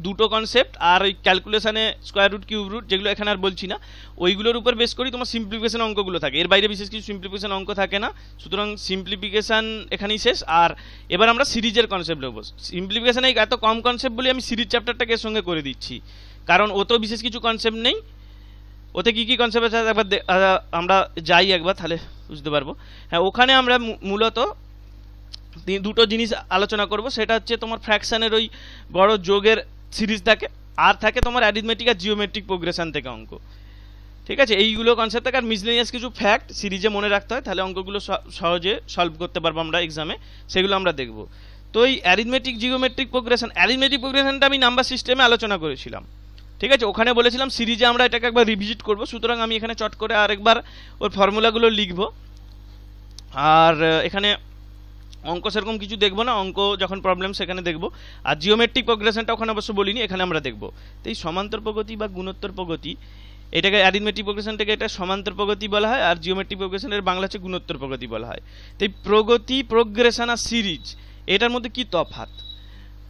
দুটো কনসেপ্ট, আর ওই ক্যালকুলেশনে স্কোয়ার রুট কিউব রুট, যেগুলো এখানে আর বলছি না, ওইগুলোর উপর বেস করি তোমার সিম্পলিফিকেশন অঙ্কগুলো থাকে, এর বাইরে বিশেষ কিছু সিম্পলিফিকেশন অঙ্ক থাকে না, সুতরাং সিম্পলিফিকেশন এখানেই শেষ। আর এবার আমরা সিরিজের কনসেপ্ট নেব। সিম্পলিফিকেশনে এত কম কনসেপ্ট বলে আমি সিরিজ চ্যাপ্টারটাকে এর সঙ্গে করে দিচ্ছি, কারণ ও তো বিশেষ কিছু কনসেপ্ট নেই, ওতে কী কী কনসেপ্ট আছে একবার আমরা যাই একবার, তাহলে বুঝতে পারবো। হ্যাঁ, ওখানে আমরা মূলত দুটো জিনিস আলোচনা করব, সেটা হচ্ছে তোমার ফ্র্যাকশানের ওই বড় যোগের সিরিজ থাকে, আর থাকে তোমার অ্যারিথমেটিক আর জিওমেট্রিক প্রোগ্রেশন থেকে অঙ্ক। ঠিক আছে, এইগুলো কনসেপ্ট থাকে, আর মিসলেনিয়াস কিছু ফ্যাক্ট সিরিজে মনে রাখতে হয়, তাহলে অঙ্কগুলো সহজে সলভ করতে পারবো আমরা এক্সামে, সেগুলো আমরা দেখব। তো এই অ্যারিথমেটিক জিওমেট্রিক প্রোগ্রেশনটা আমি নাম্বার সিস্টেমে আলোচনা করেছিলাম। ঠিক আছে, ওখানে বলেছিলাম সিরিজে আমরা এটাকে একবার রিভিজিট করব, সুতরাং আমি এখানে চট করে আরেকবার ওর ফর্মুলাগুলো লিখব। আর এখানে অঙ্ক সেরকম কিছু দেখবো না, অঙ্ক যখন প্রবলেম সেখানে দেখব। আর জিওমেট্রিক প্রোগ্রেশনটা ওখানে অবশ্য বলিনি, এখানে আমরা দেখব। তো এই সমান্তর প্রগতি বা গুণোত্তর প্রগতি, এটাকে অ্যারিথমেটিক প্রোগ্রেশনটাকে এটা সমান্তর প্রগতি বলা হয়, আর জিওমেট্রিক প্রোগ্রেশনের বাংলা হচ্ছে গুণোত্তর প্রগতি বলা হয়। তো এই প্রগতি, প্রোগ্রেশন আর সিরিজ, এটার মধ্যে কি তফাৎ?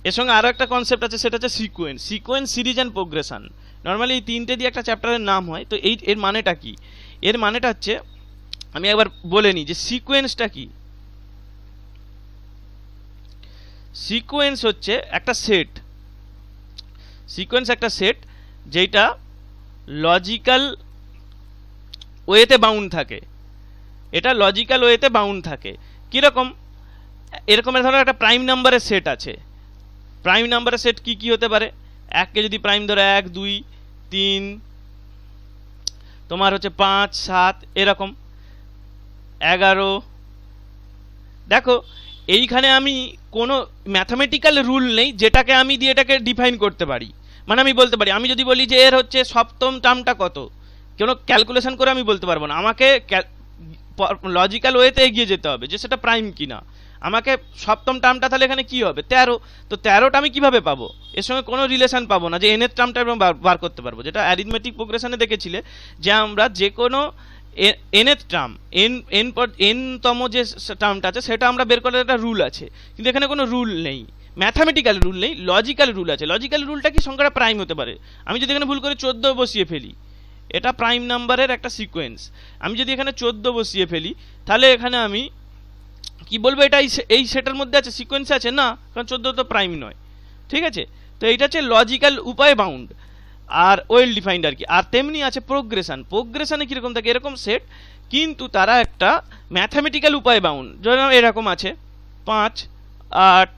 এর সঙ্গে আরও একটা কনসেপ্ট আছে, সেটা হচ্ছে sequence, series and progression. Normally এই তিনটে দিয়ে একটা চ্যাপ্টারের নাম হয়। তো এর মানেটা কি? এর মানেটা হচ্ছে, আমি একবার বলে নিই যে সিকোয়েন্সটা কি। সিকোয়েন্স হচ্ছে একটা সেট, একটা সেট যেটা লজিক্যাল ওয়েতে বাউন্ড থাকে। এটা লজিক্যাল ওয়েতে বাউন্ড থাকে কীরকম? এরকম ধরো একটা প্রাইম নাম্বারের সেট আছে। প্রাইম নাম্বারের সেট কি কি হতে পারে? এককে যদি প্রাইম ধরো 1 2 3, তোমার হচ্ছে 5 7, এরকম 11। দেখো এইখানে আমি কোনো ম্যাথামেটিক্যাল রুল নেই যেটাকে আমি দিয়ে এটাকে ডিফাইন করতে পারি। মানে আমি বলতে পারি, আমি যদি বলি যে এর হচ্ছে সপ্তম টার্মটা কত, কোনো ক্যালকুলেশন করে আমি বলতে পারবো না। আমাকে লজিক্যাল ওয়েতে এগিয়ে যেতে হবে যে সেটা প্রাইম কিনা। আমাকে সপ্তম টার্মটা তাহলে এখানে কি হবে? 13। তো 13টা আমি কিভাবে পাবো? এর সঙ্গে কোনো রিলেশন পাবো না যে এনের টার্মটা বার করতে পারবো, যেটা অ্যারিথমেটিক প্রোগ্রেশনে দেখেছিলে যে আমরা যে কোনো এনএথ টার্ম, এনতম যে টার্মটা আছে সেটা আমরা বের করার একটা রুল আছে, কিন্তু এখানে কোনো রুল নেই, ম্যাথামেটিক্যাল রুল নেই, লজিক্যাল রুল আছে। লজিক্যাল রুলটা কি? সংখ্যাটা প্রাইম হতে পারে। আমি যদি এখানে ভুল করে 14 বসিয়ে ফেলি, এটা প্রাইম নাম্বারের একটা সিকোয়েন্স। আমি যদি এখানে 14 বসিয়ে ফেলি, তাহলে এখানে আমি কি বলবো এটা এই সেটের মধ্যে আছে, সিকোয়েন্সে আছে না, কারণ 14 তো প্রাইম নয়। ঠিক আছে, তো এইটা হচ্ছে লজিক্যাল উপায় বাউন্ড আর ওয়েল ডিফাইন্ড আর কি। আর তেমনি আছে প্রোগ্রেশনে কীরকম থাকে, এরকম সেট কিন্তু তারা একটা ম্যাথামেটিক্যাল উপায় বাউন্ড, যেমন এরকম আছে 5, 8,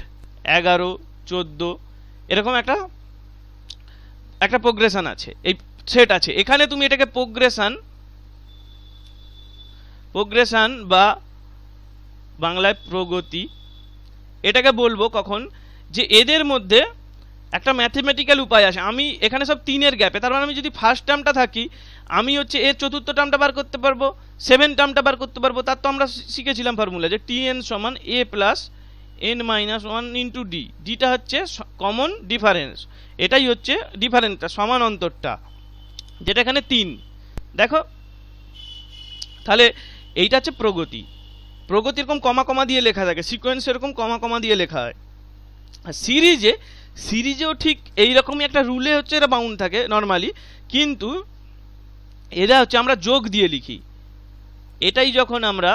11, 14 এরকম একটা প্রোগ্রেশন আছে, এই সেট আছে। এখানে তুমি এটাকে প্রোগ্রেশন বা বাংলায় প্রগতি এটাকে বলবো কখন, যে এদের মধ্যে একটা ম্যাথমেটিক্যাল উপায় আসে। আমি এখানে সব 3-এর গ্যাপে, তার মানে আমি যদি ফার্স্ট টার্মটা থাকি আমি হচ্ছে এর চতুর্থ টার্মটা বার করতে পারবো, 7 টার্মটা বার করতে পারবো। তার তো আমরা শিখেছিলাম ফর্মুলা যে tn সমান a plus n-1 into D. ডিটা হচ্ছে কমন ডিফারেন্স, এটাই হচ্ছে ডিফারেন্সটা, সমান অন্তরটা, যেটা এখানে 3। দেখো তাহলে এইটা হচ্ছে প্রগতি এরকম কমা কমা দিয়ে লেখা থাকে, সিকোয়েন্স এরকম কমা কমা দিয়ে লেখা হয়। আর সিরিজেও ঠিক এইরকমই একটা রুলে হচ্ছে এরা বাউন্ড থাকে নর্মালি, কিন্তু এরা হচ্ছে আমরা যোগ দিয়ে লিখি। এটাই যখন আমরা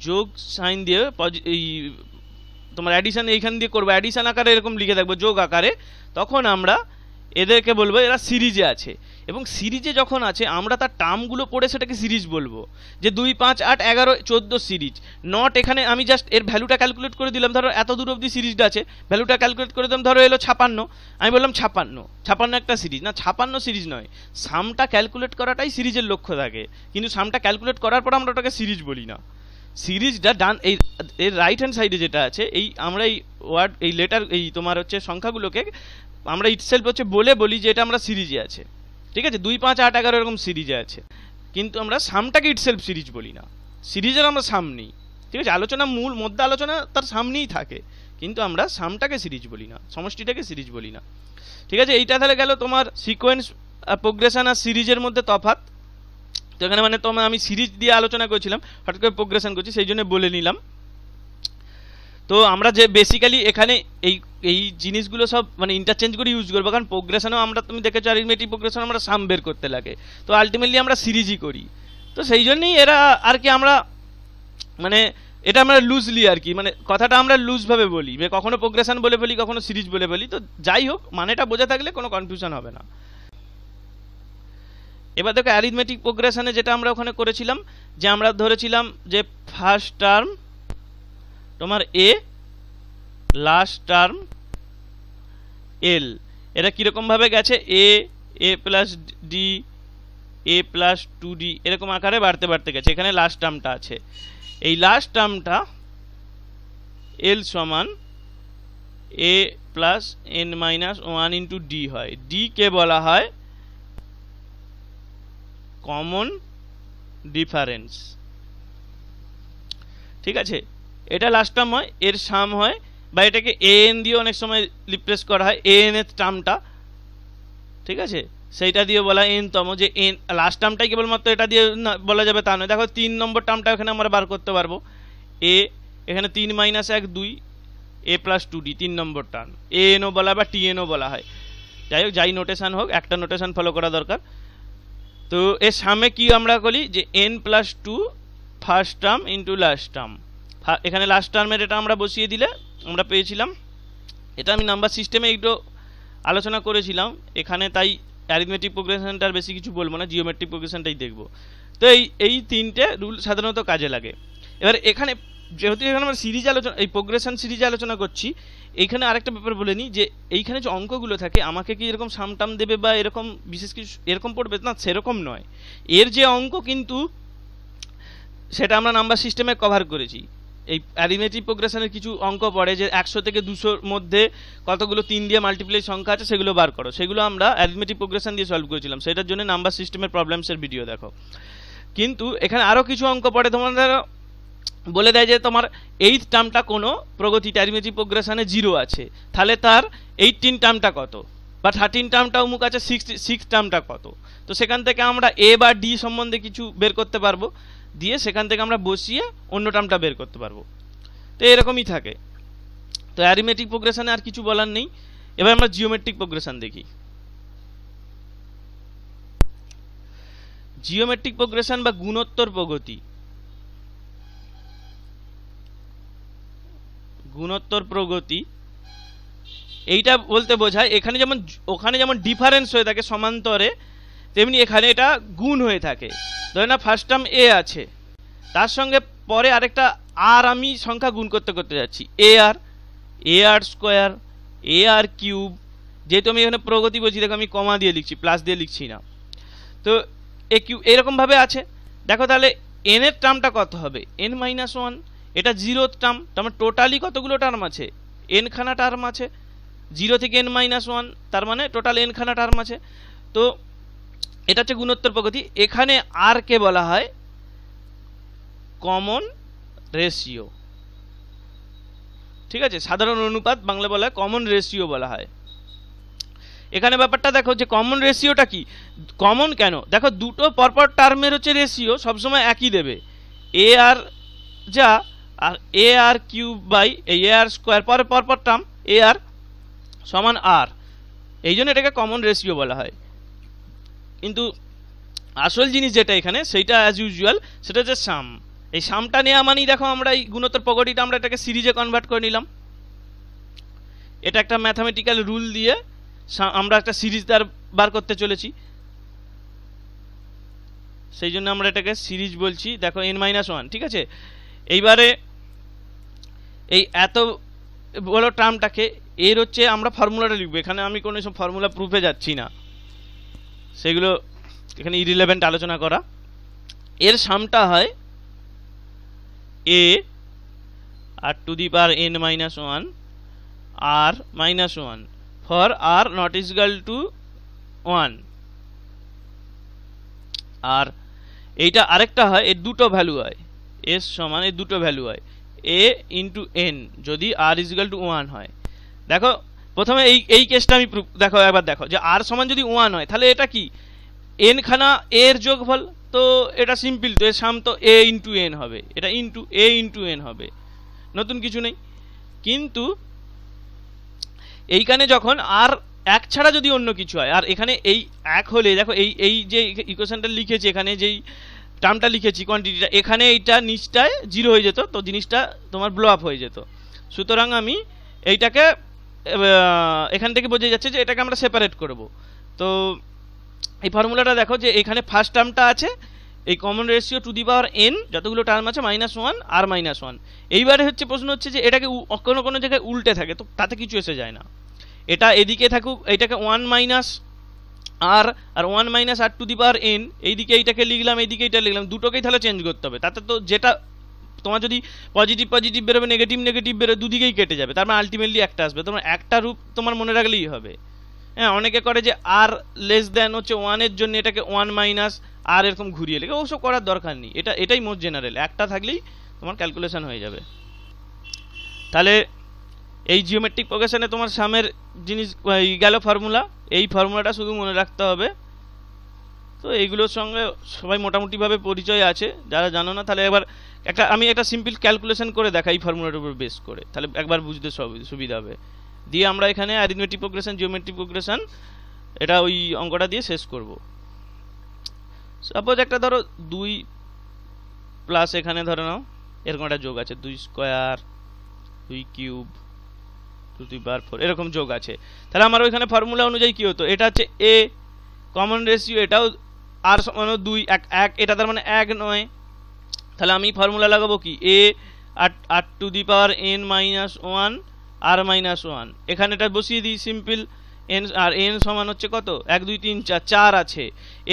যোগ সাইন দিয়ে এই তোমার অ্যাডিশন এইখান দিয়ে করবো, অ্যাডিশন আকারে এরকম লিখে থাকবো যোগ আকারে, তখন আমরা এদেরকে বলবো এরা সিরিজে আছে। এবং সিরিজে যখন আছে আমরা তার টার্মগুলো পড়ে সেটাকে সিরিজ বলবো, যে 2, 5, 8, 11, 14 সিরিজ। নট এখানে আমি জাস্ট এর ভ্যালুটা ক্যালকুলেট করে দিলাম, ধরো এত দূর অবধি সিরিজটা আছে, ভ্যালুটা ক্যালকুলেট করে দিলাম, ধরো এলো 56, আমি বললাম 56 একটা সিরিজ না, 56 সিরিজ নয়। সামটা ক্যালকুলেট করাটাই সিরিজের লক্ষ্য থাকে, কিন্তু সামটা ক্যালকুলেট করার পর আমরা ওটাকে সিরিজ বলি না। সিরিজটা ডান এই এর রাইট হ্যান্ড সাইডে যেটা আছে, এই আমরা এই ওয়ার্ড এই লেটার এই তোমার হচ্ছে সংখ্যাগুলোকে আমরা ইটসেলফ হচ্ছে বলি যে এটা আমরা সিরিজে আছে। ঠিক আছে, 2, 5, 8, 11 এরকম সিরিজে আছে, কিন্তু আমরা সামটাকে ইটসেলফ সিরিজ বলি না, সিরিজের আমরা সাম নেই। ঠিক আছে, আলোচনা মধ্যে আলোচনা তার সামনেই থাকে, কিন্তু আমরা সামটাকে সিরিজ বলি না, সমষ্টিটাকে সিরিজ বলি না। ঠিক আছে, এইটা তাহলে গেল তোমার সিকোয়েন্স, প্রোগ্রেশন আর সিরিজের মধ্যে তফাৎ। তো এখানে মানে তোমার আমি সিরিজ দিয়ে আলোচনা করছিলাম, হঠাৎ করে প্রোগ্রেশন করছি, সেই জন্য বলে নিলাম। তো আমরা যে বেসিক্যালি এখানে এই জিনিসগুলো সব মানে ইন্টারচেঞ্জ করে ইউজ করবো, কারণ প্রোগ্রেশনও আমরা তুমি দেখেছো অ্যারিথমেটিক প্রোগ্রেশন আমরা সাম বের করতে লাগে, তো আলটিমেটলি আমরা সিরিজই করি। তো সেই জন্যই এরা আর কি আমরা মানে এটা আমরা লুজলি আর কি মানে কথাটা আমরা লুজভাবে বলি, কখনো প্রোগ্রেশন বলে বলি, কখনো সিরিজ বলে বলি। তো যাই হোক, মানেটা বোঝা থাকলে কোনো কনফিউশন হবে না। এবার দেখো অ্যারিথমেটিক প্রোগ্রেশনে যেটা আমরা ওখানে করেছিলাম, যে আমরা ধরেছিলাম যে ফার্স্ট টার্ম তোমার এ, লাস্ট টার্ম এল, এটা কীরকম ভাবে গেছে, এ প্লাস ডি, এ প্লাস 2d এরকম আকারে বাড়তে বাড়তে গেছে। এখানে লাস্ট টার্মটা আছে, এই লাস্ট টার্মটা এল সমান এ প্লাস n-1 ইন্টু ডি হয়। ডি কে বলা হয় কমন ডিফারেন্স। ঠিক আছে, এটা লাস্ট টার্ম হয়, এর সাম হয়, বা এটাকে an দিয়ে অনেক সময় রিপ্লেস করা হয়, an এর টার্মটা। ঠিক আছে, সেইটা দিয়ে বলা n-তম, যে n লাস্ট টার্মটাই কেবলমাত্র এটা দিয়ে বলা যাবে তা নয়। দেখো 3 নম্বর টার্মটা এখানে আমরা বার করতে পারবো, এ এখানে 3 - 1 2 এ plus 2d 3 number term, an ও বলা বা tn ও বলা হয়। যাই হোক, যাই নোটেশন হোক, একটা নোটেশন ফলো করা দরকার। তো এর সামনে কি আমরা করি, যে n plus 2 first term into last term. এখানে লাস্ট টার্মের এটা আমরা বসিয়ে দিলে আমরা পেয়েছিলাম। এটা আমি নাম্বার সিস্টেমে একটু আলোচনা করেছিলাম এখানে, তাই অ্যারিথমেটিক প্রোগ্রেশনটার বেশি কিছু বলবো না, জিওমেট্রিক প্রোগ্রেশনটাই দেখবো। তো এই 3টে রুল সাধারণত কাজে লাগে। এবার এখানে যেহেতু এখানে আমরা সিরিজ আলোচনা, এই প্রোগ্রেশন সিরিজে আলোচনা করছি, এইখানে আরেকটা ব্যাপার বলে নিই, যে এইখানে যে অঙ্কগুলো থাকে আমাকে কি এরকম সামটাম দেবে বা এরকম বিশেষ কিছু এরকম পড়বে না, সেরকম নয়। এর যে অঙ্ক কিন্তু সেটা আমরা নাম্বার সিস্টেমে কভার করেছি। এই অ্যারিথমেটিক প্রোগ্রেশনের কিছু অঙ্ক পড়ে, যে 100 থেকে 200-র মধ্যে কতগুলো 3 দিয়ে মাল্টিপ্লাই সংখ্যা আছে সেগুলো বার করো, সেগুলো আমরা অ্যারিথমেটিক প্রোগ্রেশন দিয়ে সলভ করেছিলাম, সেটার জন্য নাম্বার সিস্টেমের প্রবলেমসের ভিডিও দেখো। কিন্তু এখানে আরও কিছু অঙ্ক পড়ে, তোমাদের বলে দেয় যে তোমার 8th টার্মটা কোনো প্রগতিতে অ্যারিথমেটিক প্রোগ্রেশনে 0 আছে, তাহলে তার 18 টার্মটা কত, বা 13 টার্মটা অমুক আছে, 6 টার্মটা কত। তো সেখান থেকে আমরা এ বা ডি সম্বন্ধে কিছু বের করতে পারবো, দিয়ে সেখান থেকে আমরা বসিয়ে অন্য টার্মটা বের করতে পারবো। তো এরকমই থাকে। তো অ্যারিথমেটিক প্রোগ্রেশনে আর কিছু বলার নেই। এবার আমরা জিওমেট্রিক প্রোগ্রেশন দেখি। জিওমেট্রিক প্রোগ্রেশন বা গুণোত্তর প্রগতি, গুণোত্তর প্রগতি, এইটা বলতে বোঝায় এখানে যেমন ওখানে যেমন ডিফারেন্স হয়ে থাকে সমান্তরে, তেমনি এখানে এটা গুণ হয়ে থাকে। ধরে না ফার্স্ট টার্ম এ আছে, তার সঙ্গে পরে আরেকটা আর আমি সংখ্যা গুণ করতে করতে যাচ্ছি, এ আর স্কোয়ার, এ আর কিউব। যেহেতু আমি এখানে প্রগতি বলছি, দেখো আমি কমা দিয়ে লিখছি, প্লাস দিয়ে লিখছি না। তো এ কিউ এরকমভাবে আছে। দেখো তাহলে এন এর টার্মটা কত হবে, এন মাইনাস ওয়ান। এটা জিরোথ টার্ম, তার মানে টোটালি কতগুলো টার্ম আছে, এন খানা টার্ম আছে। 0 থেকে n মাইনাস ওয়ান, তার মানে টোটাল n খানা টার্ম আছে। তো এটা হচ্ছে গুণোত্তর প্রগতি। এখানে আর কে বলা হয় কমন রেশিও, ঠিক আছে, সাধারণ অনুপাত বাংলা বলা হয় কমন রেশিও বলা হয়। এখানে ব্যাপারটা দেখো যে কমন রেশিওটা কি, কমন কেন, দেখো দুটো পরপর টার্মের হচ্ছে রেশিও সবসময় একই দেবে, এ আর যা আর এ আর কিউব বাই এই এ আর স্কোয়ার, পরে পরপর টার্ম এ আর সমান আর, এই জন্য এটাকে কমন রেশিও বলা হয়। কিন্তু আসল জিনিস যেটা এখানে সেইটা অ্যাজ ইউজুয়াল সেটা হচ্ছে সাম। এই সামটা নেওয়া মানেই দেখো আমরা এই গুণোত্তর প্রগতিটা আমরা এটাকে সিরিজে কনভার্ট করে নিলাম। এটা একটা ম্যাথামেটিক্যাল রুল দিয়ে আমরা একটা সিরিজ বার করতে চলেছি, সেই জন্য আমরা এটাকে সিরিজ বলছি। দেখো n মাইনাস ওয়ান, ঠিক আছে। এইবারে এই এত বড় টার্মটাকে এর হচ্ছে আমরা ফর্মুলাটা লিখবো, এখানে আমি কোনো সব ফর্মুলা প্রুফে যাচ্ছি না, সেগুলো এখানে ইরিলেভেন্ট আলোচনা করা। এর সামটা হয় a r to the power n minus one r minus one for r not is equal to one. আর এইটা আরেকটা হয়, এর দুটো ভ্যালু হয়, এস সমান এর দুটো ভ্যালু হয় এ ইন্টু এন যদি আর ইজ ইকুয়াল টু ওয়ান হয়। দেখো প্রথমে এই কেসটা আমি দেখো একবার দেখো যে আর সমান যদি ওয়ান হয় তাহলে এটা কি এন খানা এর যোগফল, তো এটা সিম্পল, তো এর সাম তো এ ইন্টু এন হবে, এটা ইন্টু এ ইন্টু এন হবে, নতুন কিছু নেই। কিন্তু এইখানে যখন আর এক ছাড়া যদি অন্য কিছু হয়, আর এখানে এই এক হলে দেখো এই যে ইকুয়েশনটা লিখেছি, এখানে যেই টার্মটা লিখেছি কোয়ান্টিটিটা, এখানে এইটা নিচটায় জিরো হয়ে যেত, তো জিনিসটা তোমার ব্লো আপ হয়ে যেত। সুতরাং আমি এইটাকে এখান থেকে বোঝা যাচ্ছে যে এটাকে আমরা সেপারেট করব। তো এই ফর্মুলাটা দেখো যে এখানে ফার্স্ট টার্মটা আছে এই common ratio to the power N, যতগুলো টার্ম আছে minus one r minus one. এইবারে হচ্ছে প্রশ্ন হচ্ছে যে এটাকে কোনো কোনো জায়গায় উল্টে থাকে, তো তাতে কিছু এসে যায় না, এটা এদিকে থাকুক, এইটাকে ওয়ান মাইনাস আর আর one minus r to the power n, এইদিকে এইটাকে লিখলাম, এইদিকে এইটা লিখলাম, দুটোকেই তাহলে চেঞ্জ করতে হবে। তাতে তো যেটা তোমার যদি পজিটিভ পজিটিভ বেরোবে, নেগেটিভ নেগেটিভ বেরোবে, দুদিকেই কেটে যাবে, তার মানে আলটিমেটলি একটা আসবে। তোমার একটা রূপ তোমার মনে রাখলেই হবে। হ্যাঁ, অনেকে করে যে আর লেস দেন হচ্ছে ওয়ানের জন্য এটাকে ওয়ান মাইনাস আর এরকম ঘুরিয়ে লেগে, ওসব করার দরকার নেই, এটাই মোস্ট জেনারেল, একটা থাকলেই তোমার ক্যালকুলেশন হয়ে যাবে। তাহলে এই জিওমেট্রিক প্রোগ্রেশনে তোমার সামের জিনিস গেল ফর্মুলা, এই ফর্মুলাটা শুধু মনে রাখতে হবে। তো এইগুলোর সঙ্গে সবাই মোটামুটিভাবে পরিচয় আছে, যারা জানো না তাহলে একবার আমি একটা সিম্পল ক্যালকুলেশন করে দেখাই ফর্মুলাটার উপর বেস করে, তাহলে একবার বুঝতে সুবিধা হবে। দিয়ে আমরা এখানে অ্যারিথমেটিক প্রোগ্রেশন জিওমেট্রিক প্রোগ্রেশন এটা ওই অঙ্কটা দিয়ে শেষ করব। সাপোজ একটা ধরো 2 প্লাস এখানে ধরে নাও এরকম একটা যোগ আছে, 2 স্কোয়ার 2 কিউব 2 টু দি পাওয়ার 4 এরকম যোগ আছে। তাহলে আমার ওইখানে ফর্মুলা অনুযায়ী কি হতো, এটা হচ্ছে এ কমন রেশিও, এটাও আর সমান 2 1 এটা তার মানে 1 নয়। তাহলে আমি ফর্মুলা লাগাবো কি a r to the power n minus one r minus one, এখানে এটা বসিয়ে দিই সিম্পল, এন আর এন সমান হচ্ছে কত 1 2 3 4 4 আছে।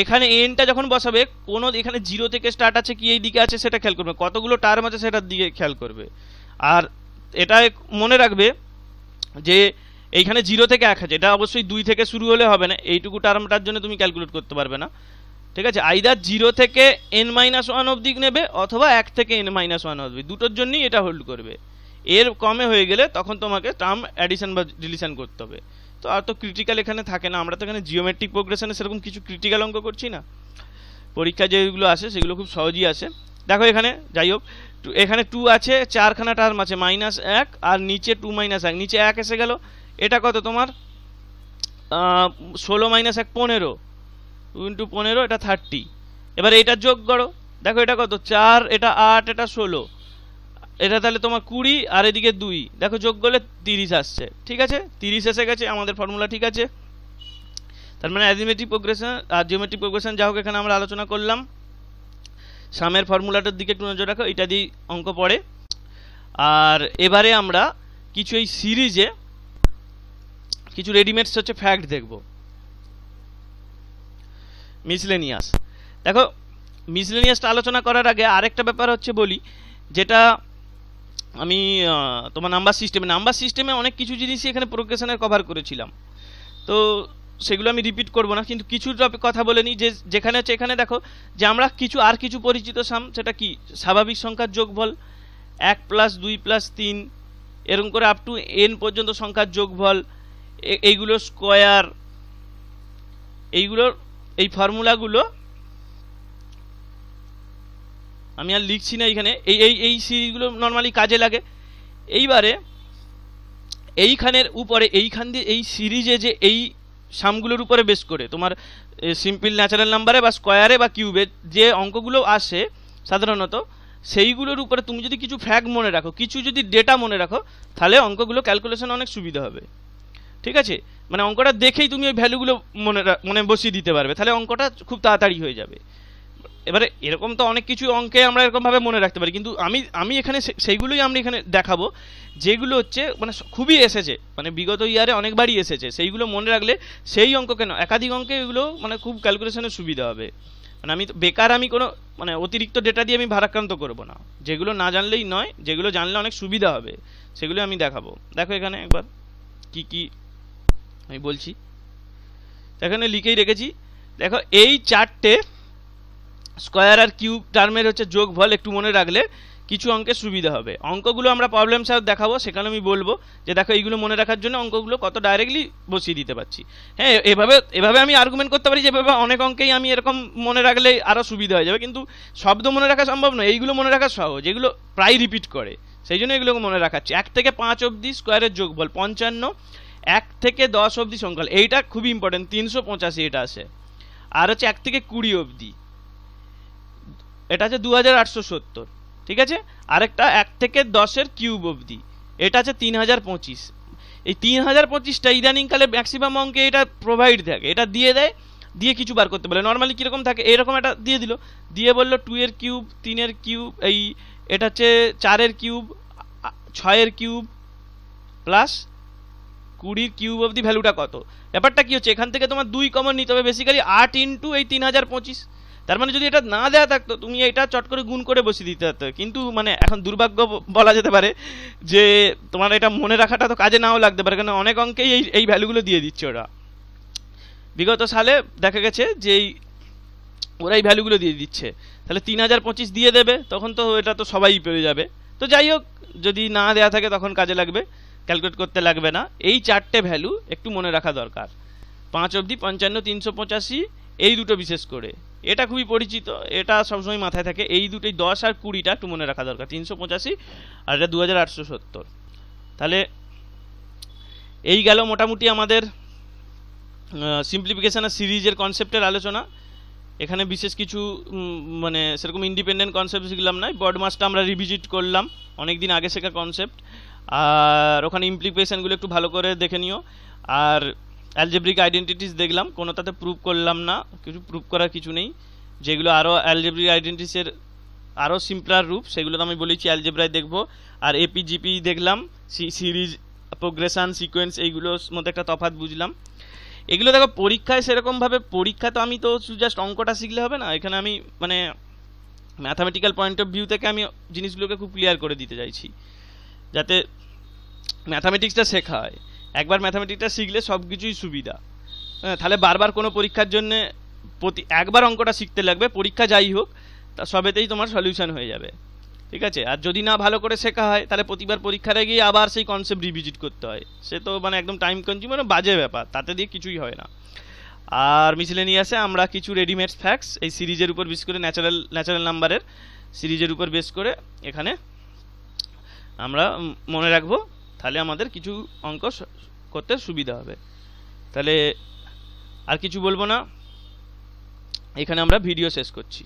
এখানে এনটা যখন বসাবে কোনো এখানে জিরো থেকে স্টার্ট আছে কি এই দিকে আছে সেটা খেয়াল করবে, কতগুলো টার্ম আছে সেটার দিকে খেয়াল করবে। আর এটা মনে রাখবে যে এইখানে 0 থেকে 1 আছে, এটা অবশ্যই 2 থেকে শুরু হলে হবে না, এইটুকু টার্মটার জন্য তুমি ক্যালকুলেট করতে পারবে না, ঠিক আছে। আইদার 0 থেকে n মাইনাস ওয়ান অবধি নেবে অথবা 1 থেকে n মাইনাস ওয়ান অবধি, দুটোর জন্যই এটা হোল্ড করবে। এর কমে হয়ে গেলে তখন তোমাকে টার্ম অ্যাডিশন বা ডিলিশন করতে হবে। তো আর তো ক্রিটিক্যাল এখানে থাকে না, আমরা তো এখানে জিওমেট্রিক প্রোগ্রেশনে সেরকম কিছু ক্রিটিক্যাল অঙ্ক করছি না, পরীক্ষায় যেগুলো আসে সেগুলো খুব সহজই আসে। দেখো এখানে যাই হোক এখানে 2 আছে, 4খানা টার্ম আছে, মাইনাস 1 আর নিচে 2 মাইনাস 1, নিচে 1 এসে গেল, এটা কত তোমার 16 মাইনাস 1 15, 2 ইন্টু 15 এটা 30। এবার এটা যোগ করো, দেখো এটা কত 4, এটা 8, এটা 16, এটা তাহলে তোমার 20 আর এদিকে 2, দেখো যোগ করলে 30 আসছে। ঠিক আছে, 30 এসে গেছে, আমাদের ফর্মুলা ঠিক আছে। তার মানে অ্যারিথমেটিক প্রোগ্রেশন আর জিওমেট্রিক প্রোগ্রেশন যা হোক এখানে আমরা আলোচনা করলাম। সামের ফর্মুলাটার দিকে একটু নজর রাখো, এটা দিয়ে অঙ্ক পড়ে। আর এবারে আমরা কিছু এই সিরিজে কিছু রেডিমেডস হচ্ছে ফ্যাক্ট দেখব। মিসলেনিয়াস, দেখো মিসলেনিয়াসটা আলোচনা করার আগে আরেকটা ব্যাপার হচ্ছে বলি, যেটা আমি তোমার নাম্বার সিস্টেমে অনেক কিছু জিনিসই এখানে প্রোগ্রেশনের কভার করেছিলাম, তো সেগুলো আমি রিপিট করব না, কিন্তু কিছু টপিক কথা বলে নিই। যেখানে হচ্ছে এখানে দেখো যে আমরা কিছু পরিচিত সাম, সেটা কি স্বাভাবিক সংখ্যার যোগফল 1 + 2 + 3 এরকম করে আপ টু n পর্যন্ত সংখ্যার যোগফল, এইগুলো স্কোয়ার, এইগুলোর এই ফর্মুলাগুলো আমি আর লিখছি না এখানে, এই সিরিজগুলো নর্মালি কাজে লাগে। এইবারে এইখানের উপরে এইখান দিয়ে এই সিরিজে যে এই সামগুলোর উপরে বেস করে তোমার সিম্পল ন্যাচারাল নাম্বারে বা স্কোয়ারে বা কিউবে যে অঙ্কগুলো আসে সাধারণত, সেইগুলোর উপরে তুমি যদি কিছু ফ্যাক্ট মনে রাখো, কিছু যদি ডেটা মনে রাখো, তাহলে অঙ্কগুলো ক্যালকুলেশন অনেক সুবিধা হবে। ঠিক আছে, মানে অঙ্কটা দেখেই তুমি ওই ভ্যালুগুলো মনে বসিয়ে দিতে পারবে, তাহলে অঙ্কটা খুব তাড়াতাড়ি হয়ে যাবে। এবারে এরকম তো অনেক কিছু অঙ্কে আমরা এরকমভাবে মনে রাখতে পারি, কিন্তু আমি এখানে সেইগুলোই আমরা এখানে দেখাবো যেগুলো হচ্ছে মানে খুবই এসেছে, মানে বিগত ইয়ারে অনেকবারই এসেছে। সেইগুলো মনে রাখলে সেই অঙ্ক কেন একাধিক অঙ্কে এগুলো মানে খুব ক্যালকুলেশনের সুবিধা হবে। মানে আমি কোনো মানে অতিরিক্ত ডেটা দিয়ে আমি ভারাক্রান্ত করব না, যেগুলো না জানলেই নয়, যেগুলো জানলে অনেক সুবিধা হবে সেগুলো আমি দেখাবো। দেখো এখানে একবার কি আমি বলছি, এখানে লিখেই রেখেছি। দেখো এই চারটে স্কোয়ার আর কিউব টার্মের হচ্ছে যোগফল একটু মনে রাখলে কিছু অঙ্কের সুবিধা হবে। অঙ্কগুলো আমরা প্রবলেম সলভ দেখাবো, সেখানে আমি বলবো যে দেখো এইগুলো মনে রাখার জন্য অঙ্কগুলো কত ডাইরেক্টলি বসিয়ে দিতে পারছি। হ্যাঁ, এভাবে আমি আর্গুমেন্ট করতে পারি যে এভাবে অনেক অঙ্কেই আমি এরকম মনে রাখলে আরও সুবিধা হয়ে যাবে, কিন্তু শব্দ মনে রাখা সম্ভব নয়। এইগুলো মনে রাখা সহজ, যেগুলো প্রায় রিপিট করে, সেই জন্য এগুলোকে মনে রাখাচ্ছি। 1 থেকে 5 অবধি স্কোয়ারের যোগফল 55, 1 থেকে 10 অবধি সংখ্যা, এইটা খুবই ইম্পর্টেন্ট, 385 এটা আসে। আর হচ্ছে 1 থেকে 20 অবধি, এটা আছে 2870। ঠিক আছে, আরেকটা 1 থেকে 10-এর কিউব অবধি, এটা আছে 3025। এই 3025টা ইদানিংকালে ম্যাক্সিমাম অঙ্কে এটা প্রোভাইড থাকে, এটা দিয়ে দেয়, দিয়ে কিছু বার করতে বলে। নর্মালি কীরকম থাকে, এরকম একটা দিয়ে দিল, দিয়ে বললো 2-এর কিউব, 3-এর কিউব, এই এটা হচ্ছে 4-এর কিউব, 6-এর কিউব প্লাস 20-র কিউব অবধি ভ্যালুটা কত। ব্যাপারটা কি হচ্ছে, এখান থেকে তোমার 2 কমন নিতে হবে, বেসিক্যালি 8 ইন্টু এই 3025। তার মানে যদি এটা না দেওয়া থাকতো তুমি এটা চট করে গুণ করে বসিয়ে দিতে পারতো, কিন্তু মানে এখন দুর্ভাগ্য বলা যেতে পারে যে তোমার এটা মনে রাখাটা তো কাজে নাও লাগতে পারে, কারণ অনেক অঙ্কেই এই ভ্যালুগুলো দিয়ে দিচ্ছে ওরা। বিগত সালে দেখা গেছে যে ওরা এই ভ্যালুগুলো দিয়ে দিচ্ছে, তাহলে 3025 দিয়ে দেবে, তখন তো এটা তো সবাই পেয়ে যাবে। তো যাই হোক, যদি না দেওয়া থাকে তখন কাজে লাগবে, ক্যালকুলেট করতে লাগবে না। এই চারটে ভ্যালু একটু মনে রাখা দরকার, 5 অবধি, 55, 385, এই দুটো বিশেষ করে, এটা খুবই পরিচিত, এটা সবসময় মাথায় থাকে। এই দুটোই 10 আর 20টা একটু মনে রাখা দরকার, 385 আর এটা 2870। তাহলে এই গেল মোটামুটি আমাদের সিম্পলিফিকেশন আর সিরিজের কনসেপ্টের আলোচনা। এখানে বিশেষ কিছু মানে সেরকম ইন্ডিপেন্ডেন্ট কনসেপ্ট শিখলাম না, বডমাসটা আমরা রিভিজিট করলাম, অনেক দিন আগে শেখা কনসেপ্ট, আর ওখানে ইমপ্লিকেশনগুলো একটু ভালো করে দেখে নিও। আর অ্যালজেব্রিক আইডেন্টিটিস দেখলাম, কোনোটাতে প্রুভ করলাম না, কিছু প্রুভ করার কিছু নেই। যেগুলো আরও অ্যালজেব্রিক আইডেন্টিটিসের আরও সিম্পলার রূপ, সেগুলো তো আমি বলেছি অ্যালজেব্রায় দেখবো। আর এপিজিপি দেখলাম, সিরিজ, প্রোগ্রেশন, সিকোয়েন্স, এইগুলোর মধ্যে একটা তফাৎ বুঝলাম। এগুলো দেখো পরীক্ষায় সেরকমভাবে, পরীক্ষা তো আমি তো জাস্ট অঙ্কটা শিখলে হবে না, এখানে আমি মানে ম্যাথামেটিক্যাল পয়েন্ট অফ ভিউ থেকে আমি জিনিসগুলোকে খুব ক্লিয়ার করে দিতে চাইছি, যাতে ম্যাথামেটিক্সটা শেখা হয়। একবার ম্যাথামেটিক্সটা শিখলে সব কিছুই সুবিধা। হ্যাঁ, তাহলে বারবার কোনো পরীক্ষার জন্য একবার অঙ্কটা শিখতে লাগবে, পরীক্ষা যাই হোক তা সবেতেই তোমার সলিউশন হয়ে যাবে। ঠিক আছে, আর যদি না ভালো করে শেখা হয় তাহলে প্রতিবার পরীক্ষারে গিয়ে আবার সেই কনসেপ্ট রিভিজিট করতে হয়, সে তো মানে একদম টাইম কনজিউমার, বাজে ব্যাপার, তাতে দিয়ে কিছুই হয় না। আর মিসলেনিয়াসে আমরা কিছু রেডিমেড ফ্যাক্টস এই সিরিজের উপর বেস করে, ন্যাচারাল নাম্বারের সিরিজের উপর বেস করে এখানে আমরা মনে রাখবো, তাহলে আমাদের কিছু অঙ্ক করতে সুবিধা হবে। তাহলে আর কিছু বলবো না, এখানে আমরা ভিডিও শেষ করছি।